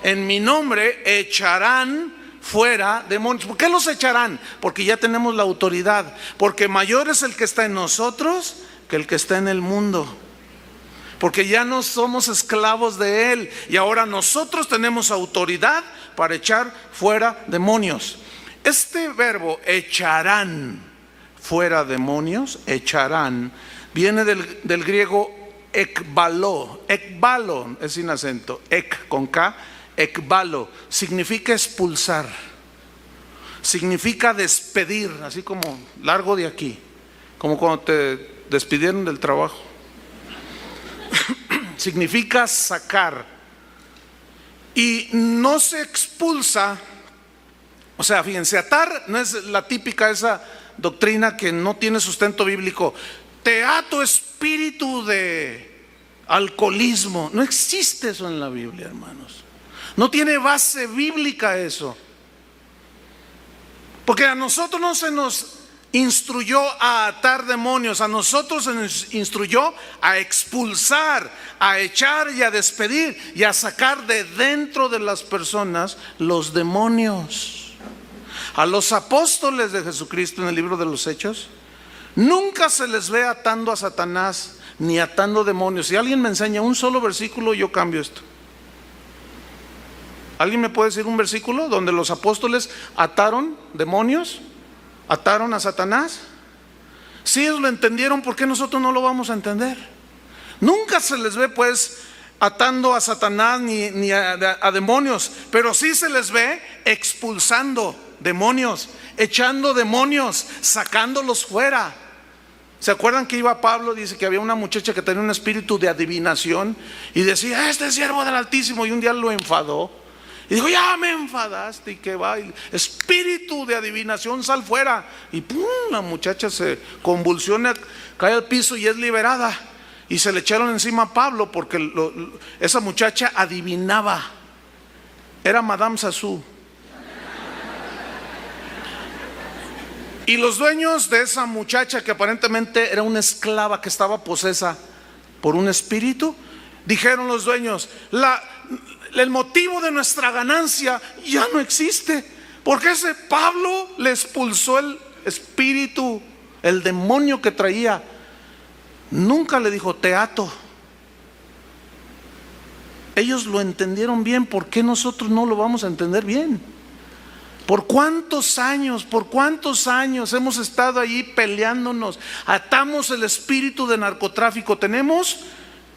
En mi nombre echarán fuera demonios. ¿Por qué los echarán? Porque ya tenemos la autoridad. Porque mayor es el que está en nosotros que el que está en el mundo. Porque ya no somos esclavos de Él, y ahora nosotros tenemos autoridad para echar fuera demonios. Este verbo echarán fuera demonios, echarán, viene del griego ekbalo. Ekbalo es sin acento, ek con K, ekbalo, significa expulsar, significa despedir, así como largo de aquí, como cuando te despidieron del trabajo. Significa sacar. Y no se expulsa, o sea, fíjense, atar no es la típica esa doctrina que no tiene sustento bíblico. Te ato espíritu de alcoholismo. No existe eso en la Biblia, hermanos. No tiene base bíblica eso. Porque a nosotros no se nos instruyó a atar demonios, a nosotros se nos instruyó a expulsar, a echar y a despedir y a sacar de dentro de las personas los demonios. A los apóstoles de Jesucristo en el libro de los Hechos nunca se les ve atando a Satanás ni atando demonios. Si alguien me enseña un solo versículo, yo cambio esto. ¿Alguien me puede decir un versículo donde los apóstoles ataron demonios? ¿Ataron a Satanás? Si ellos lo entendieron, ¿por qué nosotros no lo vamos a entender? Nunca se les ve pues atando a Satanás ni a demonios, pero sí se les ve expulsando demonios, echando demonios, sacándolos fuera. ¿Se acuerdan que iba Pablo? Dice que había una muchacha que tenía un espíritu de adivinación y decía, este es siervo del Altísimo, y un día lo enfadó. Y dijo, ya me enfadaste, y que va, espíritu de adivinación, sal fuera. Y pum, la muchacha se convulsiona, cae al piso y es liberada. Y se le echaron encima a Pablo porque esa muchacha adivinaba. Era Madame Sassou. Y los dueños de esa muchacha, que aparentemente era una esclava que estaba posesa por un espíritu, dijeron los dueños, el motivo de nuestra ganancia ya no existe, porque ese Pablo le expulsó el espíritu, el demonio que traía. Nunca le dijo, te ato. Ellos lo entendieron bien. ¿Por qué nosotros no lo vamos a entender bien? ¿Por cuántos años hemos estado allí peleándonos? Atamos el espíritu de narcotráfico. Tenemos,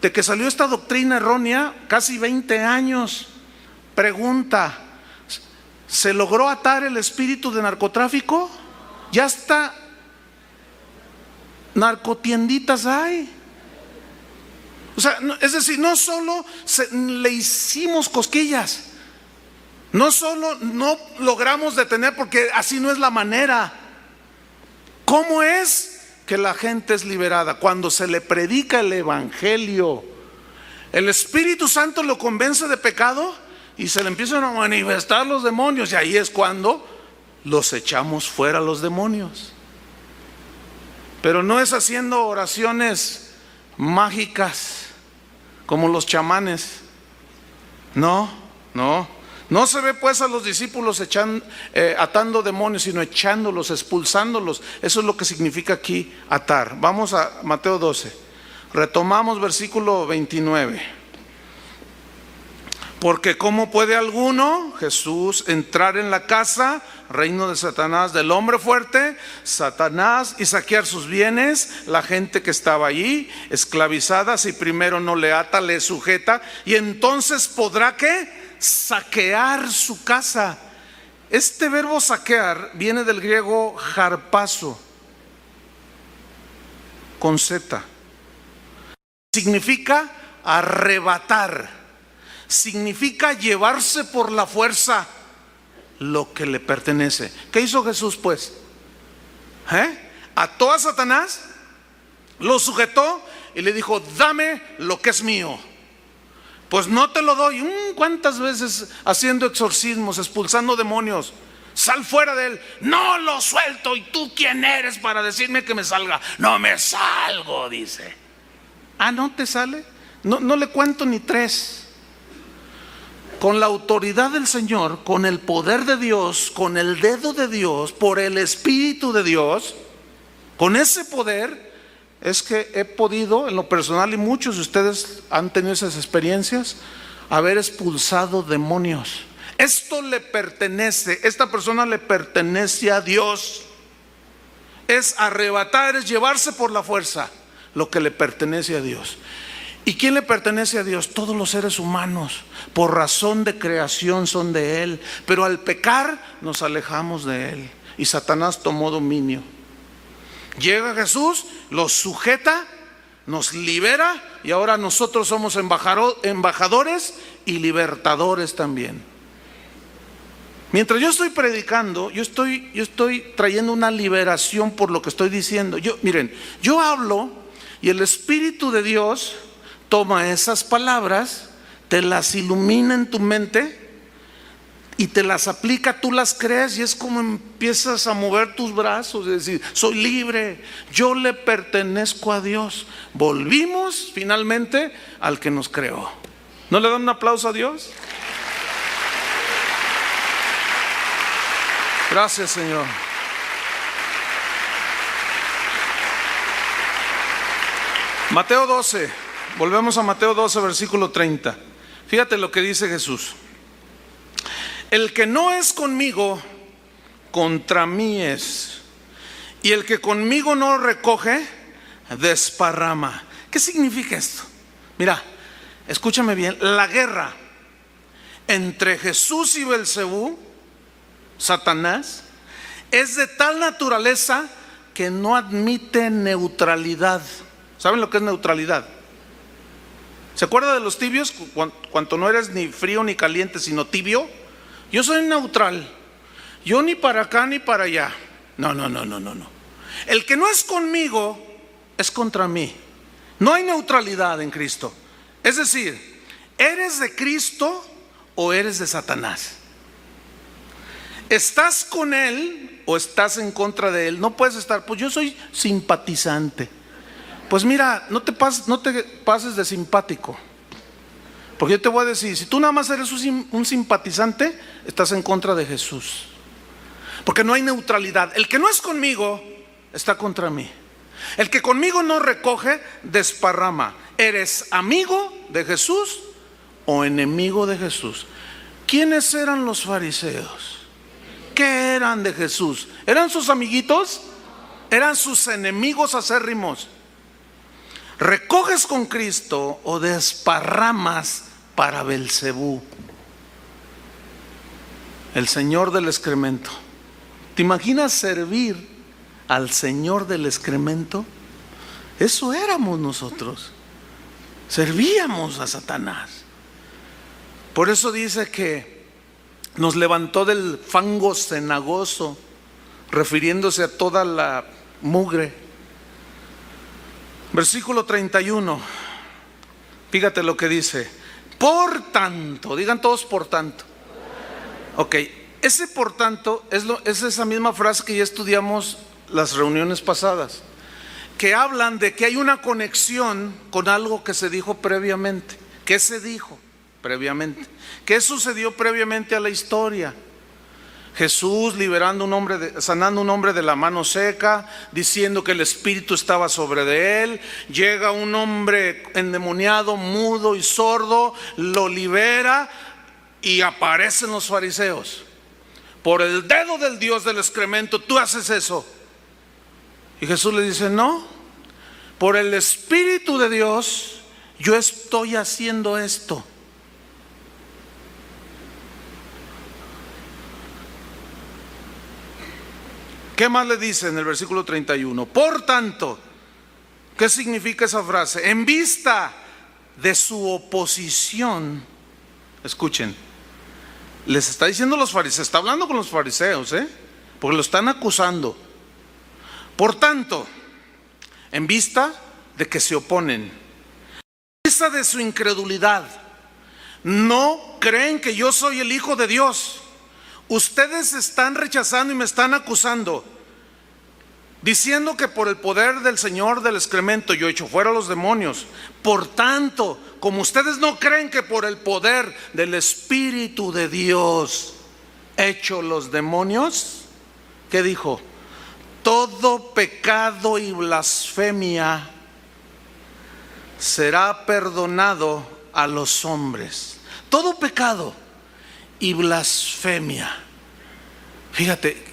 de que salió esta doctrina errónea, casi 20 años. Pregunta, ¿se logró atar el espíritu de narcotráfico? Ya está. Narcotienditas hay. O sea, es decir, no solo le hicimos cosquillas, no solo no logramos detener, porque así no es la manera. ¿Cómo es que la gente es liberada? Cuando se le predica el evangelio, el Espíritu Santo lo convence de pecado y se le empiezan a manifestar los demonios, y ahí es cuando los echamos fuera los demonios. Pero no es haciendo oraciones mágicas como los chamanes. No se ve pues a los discípulos atando demonios, sino echándolos, expulsándolos. Eso es lo que significa aquí atar. Vamos a Mateo 12. Retomamos versículo 29. Porque ¿cómo puede alguno, Jesús, entrar en la casa, reino de Satanás, del hombre fuerte, Satanás, y saquear sus bienes? La gente que estaba allí, esclavizada, si primero no le ata, le sujeta, y entonces podrá ¿qué? Saquear su casa. Este verbo saquear viene del griego harpazo. con Z. Significa arrebatar. Significa llevarse por la fuerza lo que le pertenece. ¿Qué hizo Jesús pues? Ató a Satanás, lo sujetó y le dijo: dame lo que es mío. Pues no te lo doy. ¿Cuántas veces haciendo exorcismos, expulsando demonios? Sal fuera de él. No lo suelto. ¿Y tú quién eres para decirme que me salga? No me salgo, dice. ¿No te sale? No le cuento ni 3. Con la autoridad del Señor, con el poder de Dios, con el dedo de Dios, por el Espíritu de Dios, con ese poder es que he podido, en lo personal, y muchos de ustedes han tenido esas experiencias, haber expulsado demonios. Esto le pertenece, esta persona le pertenece a Dios. Es arrebatar, es llevarse por la fuerza lo que le pertenece a Dios. ¿Y quién le pertenece a Dios? Todos los seres humanos, por razón de creación son de Él, pero al pecar nos alejamos de Él y Satanás tomó dominio. Llega Jesús, los sujeta, nos libera y ahora nosotros somos embajadores y libertadores también. Mientras yo estoy predicando, yo estoy trayendo una liberación por lo que estoy diciendo. Miren, yo hablo y el Espíritu de Dios toma esas palabras, te las ilumina en tu mente y te las aplica, tú las crees y es como empiezas a mover tus brazos, es decir, soy libre, yo le pertenezco a Dios. Volvimos finalmente al que nos creó. ¿No le dan un aplauso a Dios? Gracias, Señor. Mateo 12, volvemos a Mateo 12, versículo 30. Fíjate lo que dice Jesús: el que no es conmigo, contra mí es, y el que conmigo no recoge, desparrama. ¿Qué significa esto? Mira, escúchame bien, la guerra entre Jesús y Belcebú, Satanás, es de tal naturaleza que no admite neutralidad. ¿Saben lo que es neutralidad? ¿Se acuerda de los tibios? Cuando no eres ni frío ni caliente, sino tibio. Yo soy neutral. Yo ni para acá ni para allá. No. El que no es conmigo es contra mí. No hay neutralidad en Cristo. Es decir, ¿eres de Cristo o eres de Satanás? ¿Estás con Él o estás en contra de Él? No puedes estar, pues yo soy simpatizante. Pues mira, no te pases de simpático. Porque yo te voy a decir, si tú nada más eres un simpatizante, estás en contra de Jesús. Porque no hay neutralidad. El que no es conmigo, está contra mí. El que conmigo no recoge, desparrama. ¿Eres amigo de Jesús o enemigo de Jesús? ¿Quiénes eran los fariseos? ¿Qué eran de Jesús? ¿Eran sus amiguitos? ¿Eran sus enemigos acérrimos? ¿Recoges con Cristo o desparramas para Belcebú, el señor del excremento? ¿Te imaginas servir al señor del excremento? Eso éramos nosotros. Servíamos a Satanás. Por eso dice que nos levantó del fango cenagoso, refiriéndose a toda la mugre. Versículo 31. Fíjate lo que dice: por tanto, digan todos por tanto. Ok, ese por tanto es esa misma frase que ya estudiamos las reuniones pasadas, que hablan de que hay una conexión con algo que se dijo previamente. ¿Qué se dijo previamente? ¿Qué sucedió previamente a la historia? Jesús liberando sanando un hombre de la mano seca, diciendo que el espíritu estaba sobre de él. Llega un hombre endemoniado, mudo y sordo, lo libera y aparecen los fariseos. Por el dedo del Dios del excremento, tú haces eso. Y Jesús le dice: no, por el Espíritu de Dios, yo estoy haciendo esto. ¿Qué más le dice en el versículo 31? Por tanto, ¿Qué significa esa frase? En vista de su oposición, escuchen, les está diciendo los fariseos, está hablando con los fariseos, porque lo están acusando. Por tanto, en vista de que se oponen, en vista de su incredulidad, no creen que yo soy el Hijo de Dios. Ustedes están rechazando y me están acusando, diciendo que por el poder del Señor del excremento yo echo fuera a los demonios. Por tanto, como ustedes no creen que por el poder del Espíritu de Dios echo los demonios, ¿qué dijo? Todo pecado y blasfemia será perdonado a los hombres. Todo pecado y blasfemia. Fíjate,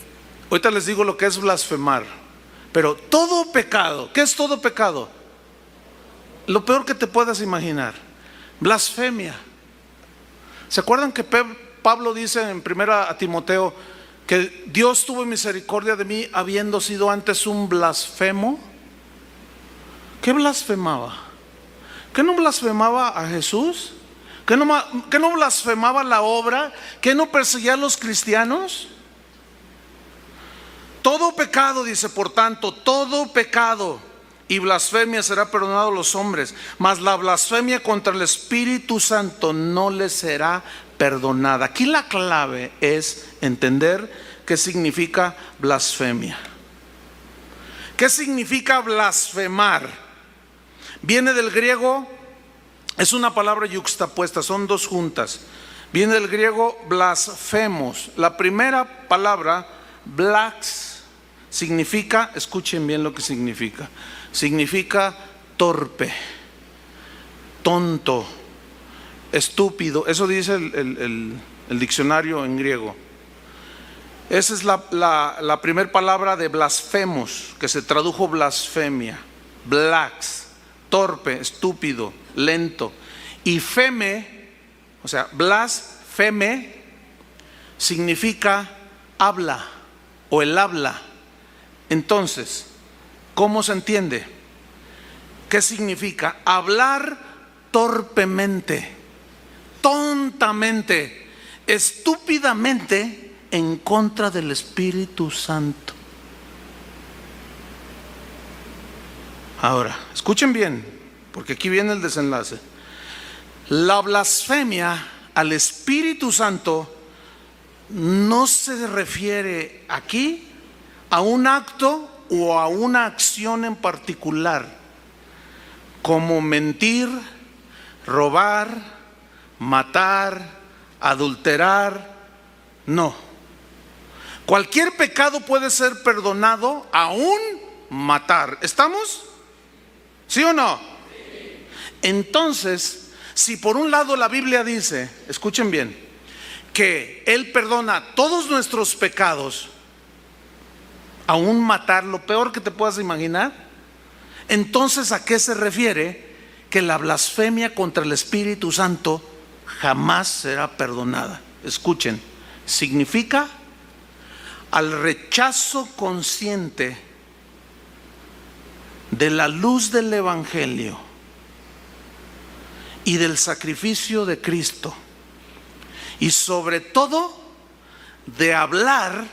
ahorita les digo lo que es blasfemar. Pero todo pecado, ¿qué es todo pecado? Lo peor que te puedas imaginar, blasfemia. ¿Se acuerdan que Pablo dice en 1 Timoteo que Dios tuvo misericordia de mí habiendo sido antes un blasfemo? ¿Qué blasfemaba? ¿Qué no blasfemaba a Jesús? ¿Qué no blasfemaba la obra? ¿Qué no perseguía a los cristianos? Todo pecado, dice, por tanto, todo pecado y blasfemia será perdonado a los hombres, mas la blasfemia contra el Espíritu Santo no les será perdonada. Aquí la clave es entender qué significa blasfemia. ¿Qué significa blasfemar? Viene del griego, es una palabra yuxtapuesta, son dos juntas. Viene del griego blasfemos. La primera palabra, blax, significa, escuchen bien lo que significa. Significa torpe, tonto, estúpido. Eso dice el diccionario en griego. Esa es la primera palabra de blasfemos, que se tradujo blasfemia. Blax, torpe, estúpido, lento. Y feme, o sea, blasfeme, significa habla o el habla. Entonces, ¿cómo se entiende? ¿Qué significa? Hablar torpemente, tontamente, estúpidamente en contra del Espíritu Santo. Ahora, escuchen bien, porque aquí viene el desenlace. La blasfemia al Espíritu Santo no se refiere aquí a un acto o a una acción en particular, como mentir, robar, matar, adulterar. No. Cualquier pecado puede ser perdonado, aún matar. ¿Estamos? ¿Sí o no? Entonces, si por un lado la Biblia dice, escuchen bien, que Él perdona todos nuestros pecados, aún matar, lo peor que te puedas imaginar, entonces ¿a qué se refiere? Que la blasfemia contra el Espíritu Santo jamás será perdonada. Escuchen, significa al rechazo consciente de la luz del Evangelio y del sacrificio de Cristo, y sobre todo de hablar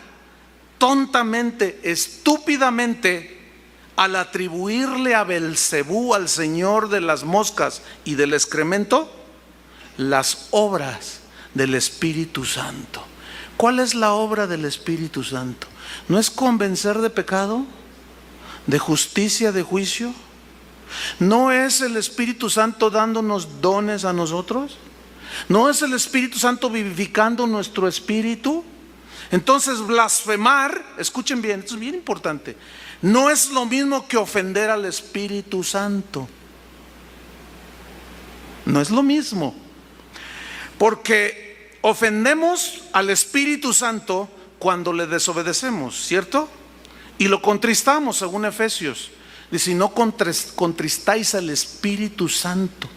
tontamente, estúpidamente, al atribuirle a Belcebú, al señor de las moscas y del excremento, las obras del Espíritu Santo. ¿Cuál es la obra del Espíritu Santo? ¿No es convencer de pecado, de justicia, de juicio? ¿No es el Espíritu Santo dándonos dones a nosotros? ¿No es el Espíritu Santo vivificando nuestro espíritu? Entonces blasfemar, escuchen bien, esto es bien importante, no es lo mismo que ofender al Espíritu Santo. No es lo mismo, porque ofendemos al Espíritu Santo cuando le desobedecemos, ¿cierto? Y lo contristamos, según Efesios. Dice, no contristáis al Espíritu Santo.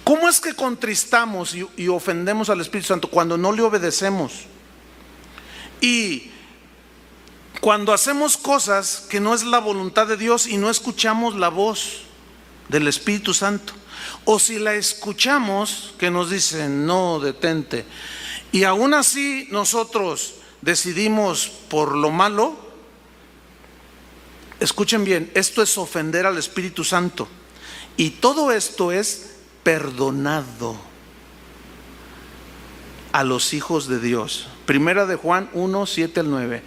¿Cómo es que contristamos y ofendemos al Espíritu Santo? Cuando no le obedecemos. Y cuando hacemos cosas que no es la voluntad de Dios y no escuchamos la voz del Espíritu Santo. O si la escuchamos, que nos dice, no, detente, y aún así nosotros decidimos por lo malo, escuchen bien, esto es ofender al Espíritu Santo. Y todo esto es perdonado a los hijos de Dios. Primera de Juan 1, 7 al 9.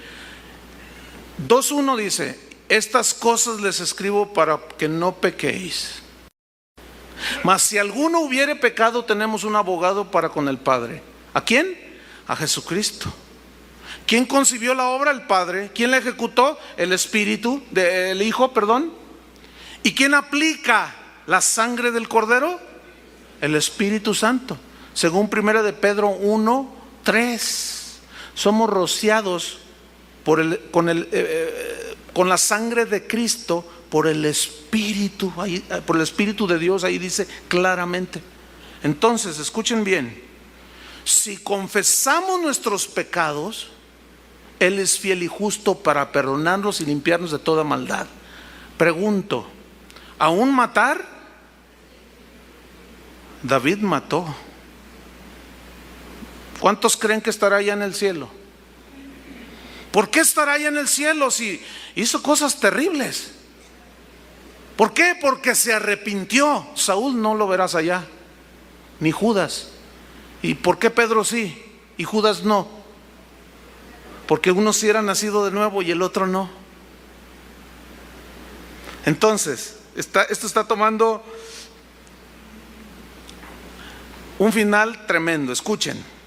2:1 dice, estas cosas les escribo para que no pequéis. Mas si alguno hubiere pecado, tenemos un abogado para con el Padre. ¿A quién? A Jesucristo. ¿Quién concibió la obra? El Padre. ¿Quién la ejecutó? El Hijo, perdón. ¿Y quién aplica la sangre del Cordero? El Espíritu Santo. Según 1 de Pedro 1, 3. Somos rociados con la sangre de Cristo por el Espíritu, por el Espíritu de Dios, ahí dice claramente. Entonces, escuchen bien, si confesamos nuestros pecados, Él es fiel y justo para perdonarnos y limpiarnos de toda maldad. Pregunto, ¿aún matar? David mató. ¿Cuántos creen que estará allá en el cielo? ¿Por qué estará allá en el cielo si hizo cosas terribles? ¿Por qué? Porque se arrepintió. Saúl no lo verás allá, ni Judas. ¿Y por qué Pedro sí y Judas no? Porque uno sí era nacido de nuevo y el otro no. Entonces, esto está tomando un final tremendo. Escuchen.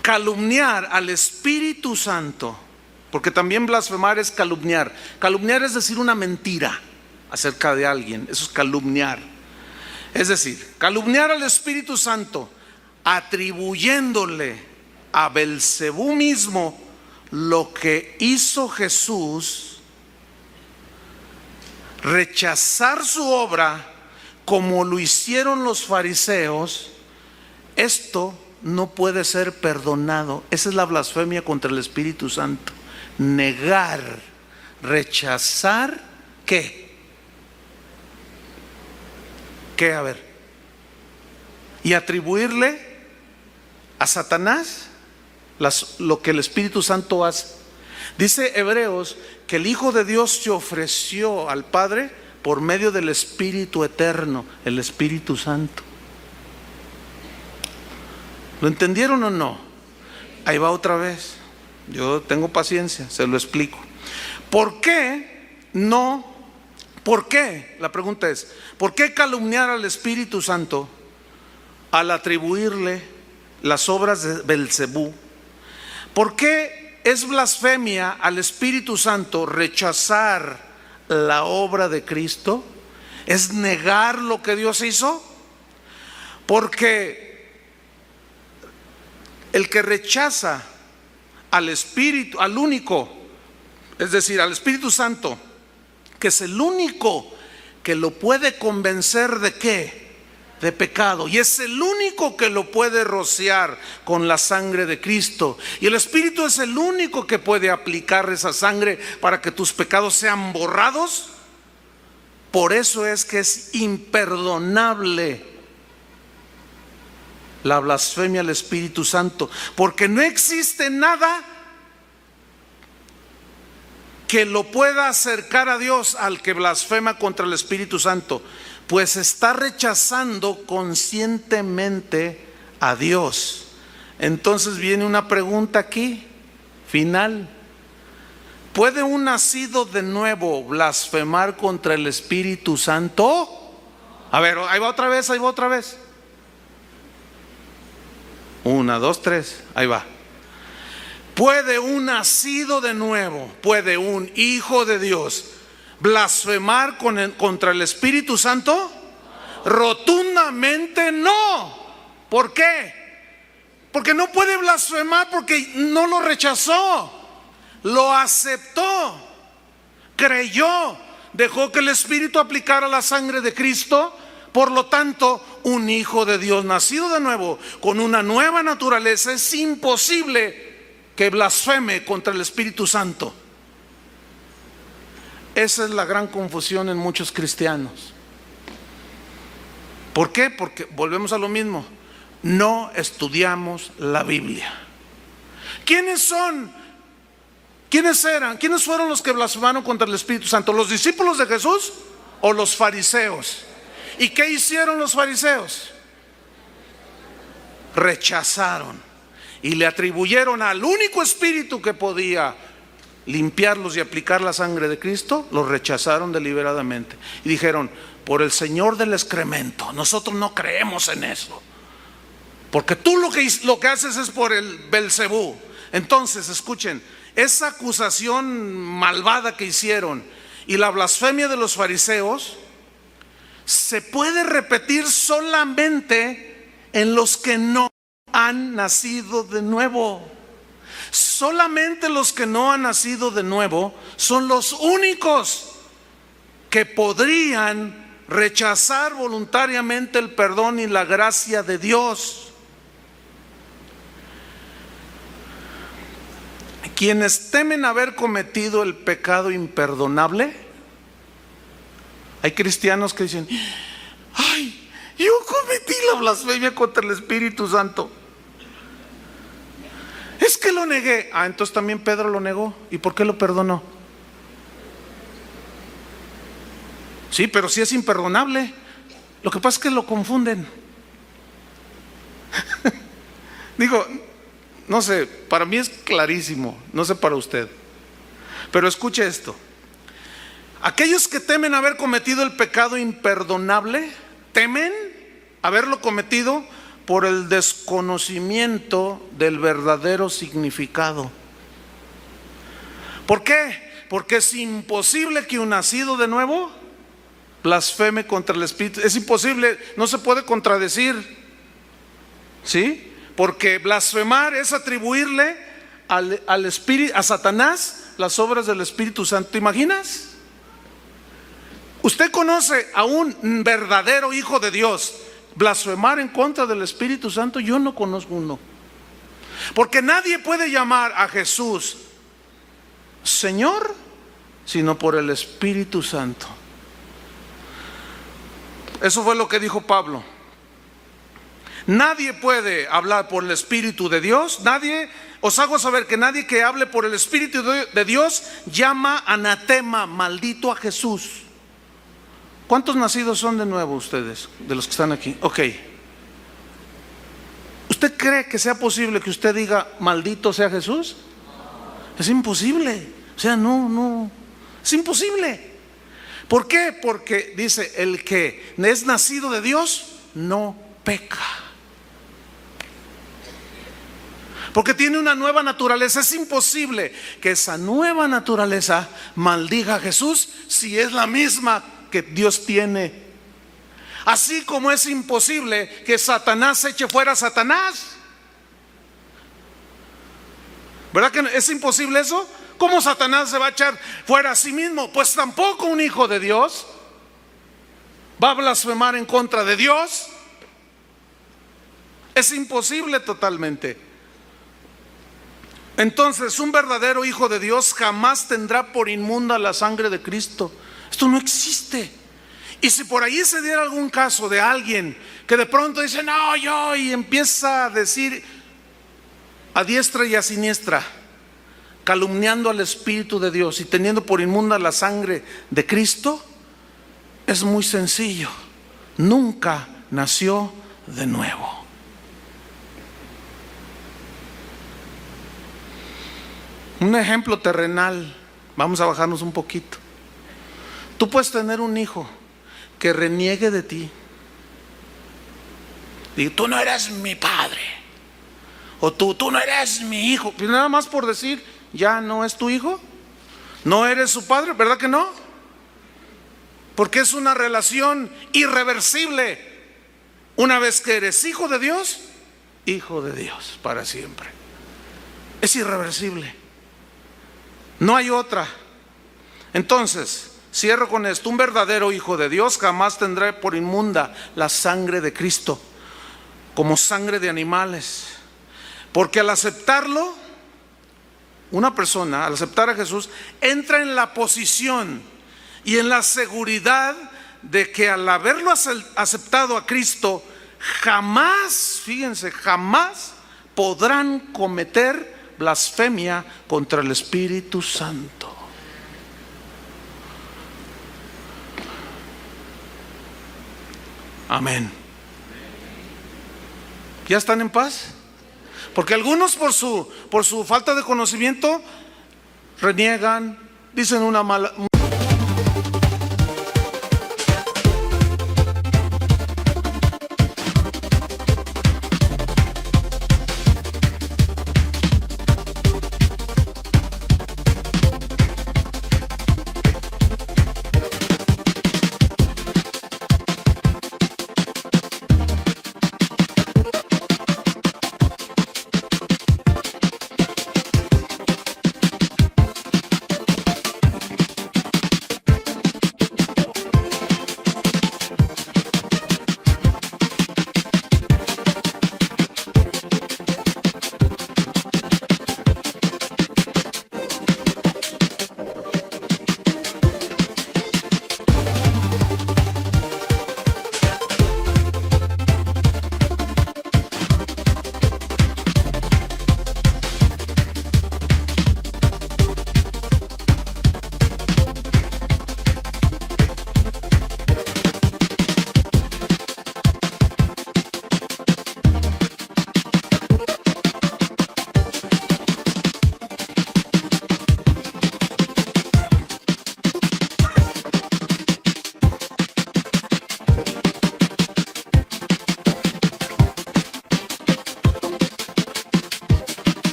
Calumniar al Espíritu Santo, porque también blasfemar es calumniar. Calumniar es decir una mentira acerca de alguien. Eso es calumniar. Es decir, calumniar al Espíritu Santo atribuyéndole a Belcebú mismo lo que hizo Jesús, rechazar su obra como lo hicieron los fariseos. Esto no puede ser perdonado. Esa es la blasfemia contra el Espíritu Santo. Negar, rechazar, ¿qué? ¿Qué? A ver. Y atribuirle a Satanás lo que el Espíritu Santo hace. Dice Hebreos que el Hijo de Dios se ofreció al Padre por medio del Espíritu eterno, el Espíritu Santo. ¿Lo entendieron o no? Ahí va otra vez. Yo tengo paciencia, se lo explico. ¿Por qué no? ¿Por qué? La pregunta es, ¿por qué calumniar al Espíritu Santo al atribuirle las obras de Belcebú? ¿Por qué es blasfemia al Espíritu Santo rechazar la obra de Cristo? ¿Es negar lo que Dios hizo? Porque el que rechaza al Espíritu, al único, es decir, al Espíritu Santo, que es el único que lo puede convencer de ¿qué? De pecado, y es el único que lo puede rociar con la sangre de Cristo, y el Espíritu es el único que puede aplicar esa sangre para que tus pecados sean borrados. Por eso es que es imperdonable la blasfemia al Espíritu Santo, porque no existe nada que lo pueda acercar a Dios al que blasfema contra el Espíritu Santo, pues está rechazando conscientemente a Dios. Entonces viene una pregunta aquí, final. ¿Puede un nacido de nuevo blasfemar contra el Espíritu Santo? A ver, ahí va otra vez, ahí va otra vez. 1, 2, 3, ahí va. ¿Puede un nacido de nuevo, puede un hijo de Dios blasfemar contra el Espíritu Santo? Rotundamente no. ¿Por qué? Porque no puede blasfemar, porque no lo rechazó, lo aceptó, creyó, dejó que el Espíritu aplicara la sangre de Cristo. Por lo tanto, un hijo de Dios nacido de nuevo, con una nueva naturaleza, es imposible que blasfeme contra el Espíritu Santo. Esa es la gran confusión en muchos cristianos. ¿Por qué? Porque volvemos a lo mismo. No estudiamos la Biblia. ¿Quiénes son? ¿Quiénes eran? ¿Quiénes fueron los que blasfemaron contra el Espíritu Santo? ¿Los discípulos de Jesús o los fariseos? ¿Y qué hicieron los fariseos? Rechazaron y le atribuyeron al único espíritu que podía limpiarlos y aplicar la sangre de Cristo. Los rechazaron deliberadamente y dijeron: por el Señor del excremento, nosotros no creemos en eso, porque tú lo que haces es por el Belcebú. Entonces, escuchen, esa acusación malvada que hicieron y la blasfemia de los fariseos se puede repetir solamente en los que no han nacido de nuevo. Solamente los que no han nacido de nuevo son los únicos que podrían rechazar voluntariamente el perdón y la gracia de Dios. Quienes temen haber cometido el pecado imperdonable. Hay cristianos que dicen: ay, yo cometí la blasfemia contra el Espíritu Santo, es que lo negué. Entonces también Pedro lo negó. ¿Y por qué lo perdonó? Sí, pero sí es imperdonable. Lo que pasa es que lo confunden. Digo, no sé, para mí es clarísimo, no sé para usted. Pero escuche esto. Aquellos que temen haber cometido el pecado imperdonable, temen haberlo cometido por el desconocimiento del verdadero significado. ¿Por qué? Porque es imposible que un nacido de nuevo blasfeme contra el Espíritu. Es imposible, no se puede contradecir. ¿Sí? Porque blasfemar es atribuirle al Espíritu, a Satanás, las obras del Espíritu Santo. ¿Te imaginas? Usted conoce a un verdadero hijo de Dios blasfemar en contra del Espíritu Santo. Yo no conozco uno. Porque nadie puede llamar a Jesús Señor sino por el Espíritu Santo. Eso fue lo que dijo Pablo. Nadie puede hablar por el Espíritu de Dios. Nadie, os hago saber que nadie que hable por el Espíritu de Dios llama anatema, maldito a Jesús. ¿Cuántos nacidos son de nuevo ustedes, de los que están aquí? Ok. ¿Usted cree que sea posible que usted diga maldito sea Jesús? Es imposible. O sea, no. Es imposible. ¿Por qué? Porque dice, el que es nacido de Dios no peca. Porque tiene una nueva naturaleza. Es imposible que esa nueva naturaleza maldiga a Jesús si es la misma que Dios tiene. Así como es imposible que Satanás eche fuera a Satanás. ¿Verdad que es imposible eso? ¿Cómo Satanás se va a echar fuera a sí mismo? Pues tampoco un hijo de Dios va a blasfemar en contra de Dios. Es imposible totalmente. Entonces, un verdadero hijo de Dios jamás tendrá por inmunda la sangre de Cristo. Esto no existe. Y si por ahí se diera algún caso de alguien que de pronto dice no, yo, y empieza a decir a diestra y a siniestra, calumniando al Espíritu de Dios y teniendo por inmunda la sangre de Cristo, es muy sencillo: nunca nació de nuevo. Un ejemplo terrenal, vamos a bajarnos un poquito. Tú puedes tener un hijo que reniegue de ti. Digo, tú no eres mi padre. O tú no eres mi hijo. Pero nada más por decir, ya no es tu hijo. No eres su padre, ¿verdad que no? Porque es una relación irreversible. Una vez que eres hijo de Dios para siempre. Es irreversible. No hay otra. Entonces, cierro con esto: un verdadero hijo de Dios jamás tendrá por inmunda la sangre de Cristo, como sangre de animales. Porque al aceptarlo, una persona, al aceptar a Jesús, entra en la posición y en la seguridad de que al haberlo aceptado a Cristo, jamás, fíjense, jamás podrán cometer blasfemia contra el Espíritu Santo. Amén. ¿Ya están en paz? Porque algunos por su falta de conocimiento reniegan, dicen una mala.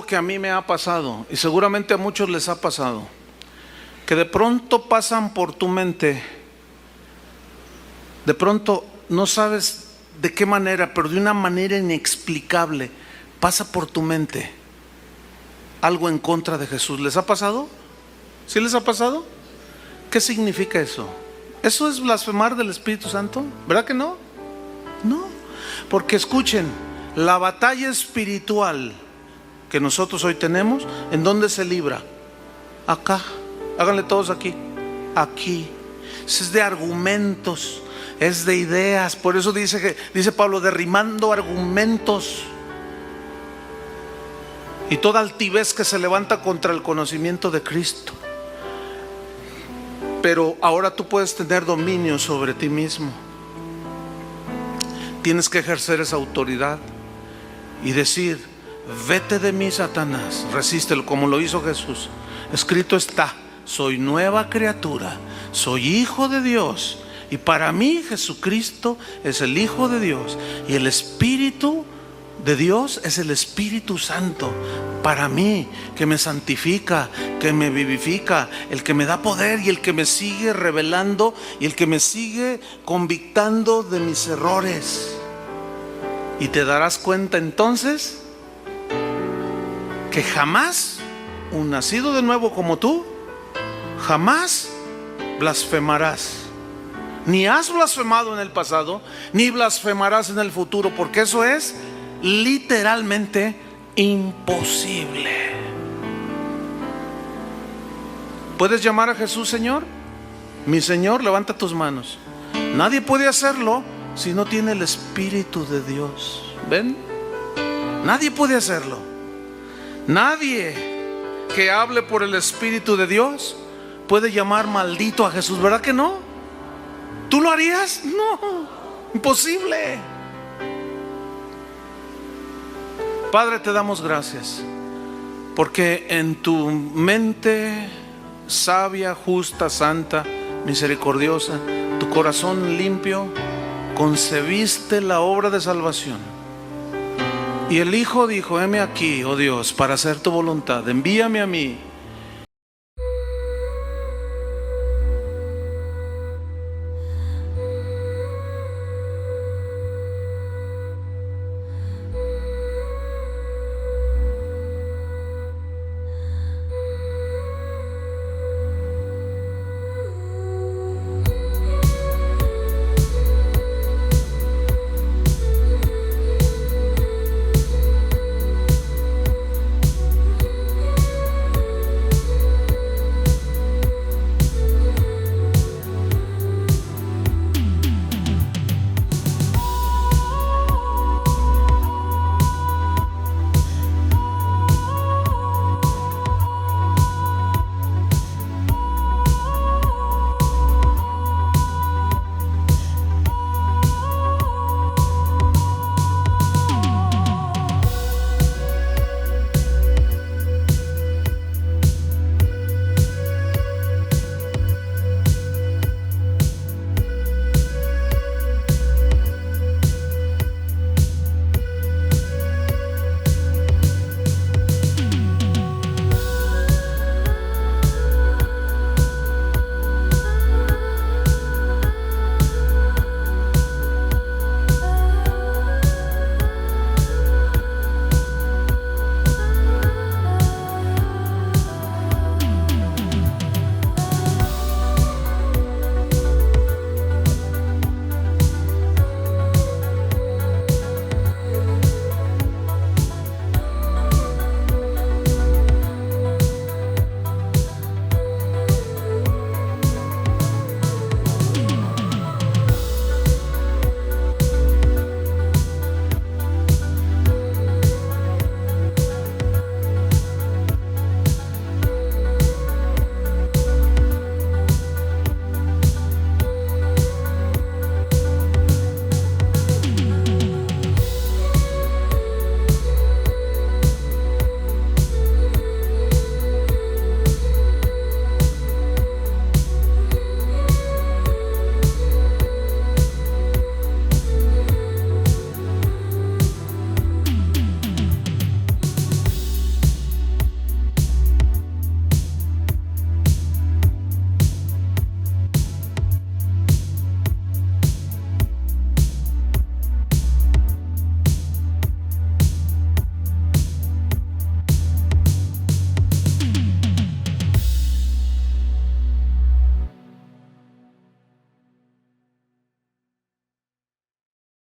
Que a mí me ha pasado y seguramente a muchos les ha pasado, que de pronto pasan por tu mente, de pronto no sabes de qué manera, pero de una manera inexplicable pasa por tu mente algo en contra de Jesús. ¿Les ha pasado? ¿Sí les ha pasado? ¿Qué significa eso? ¿Eso es blasfemar del Espíritu Santo? ¿Verdad que no? No, porque escuchen, la batalla espiritual que nosotros hoy tenemos, ¿en dónde se libra? Acá. Háganle todos aquí. Aquí. Es de argumentos, es de ideas. Por eso dice Pablo, derrimando argumentos y toda altivez que se levanta contra el conocimiento de Cristo. Pero ahora tú puedes tener dominio sobre ti mismo. Tienes que ejercer esa autoridad y decir: vete de mí, Satanás, resístelo, como lo hizo Jesús. Escrito está: soy nueva criatura, soy hijo de Dios, y para mí Jesucristo es el Hijo de Dios, y el Espíritu de Dios es el Espíritu Santo para mí, que me santifica, que me vivifica, el que me da poder y el que me sigue revelando y el que me sigue convictando de mis errores. Y te darás cuenta entonces que jamás un nacido de nuevo como tú, jamás blasfemarás. Ni has blasfemado en el pasado, ni blasfemarás en el futuro, porque eso es literalmente imposible. ¿Puedes llamar a Jesús Señor? Mi Señor, levanta tus manos. Nadie puede hacerlo si no tiene el Espíritu de Dios. ¿Ven? Nadie puede hacerlo. Nadie que hable por el Espíritu de Dios puede llamar maldito a Jesús, ¿verdad que no? ¿Tú lo harías? No, imposible. Padre, te damos gracias porque en tu mente sabia, justa, santa, misericordiosa, tu corazón limpio, concebiste la obra de salvación Y el hijo dijo: heme aquí, oh Dios, para hacer tu voluntad, envíame a mí.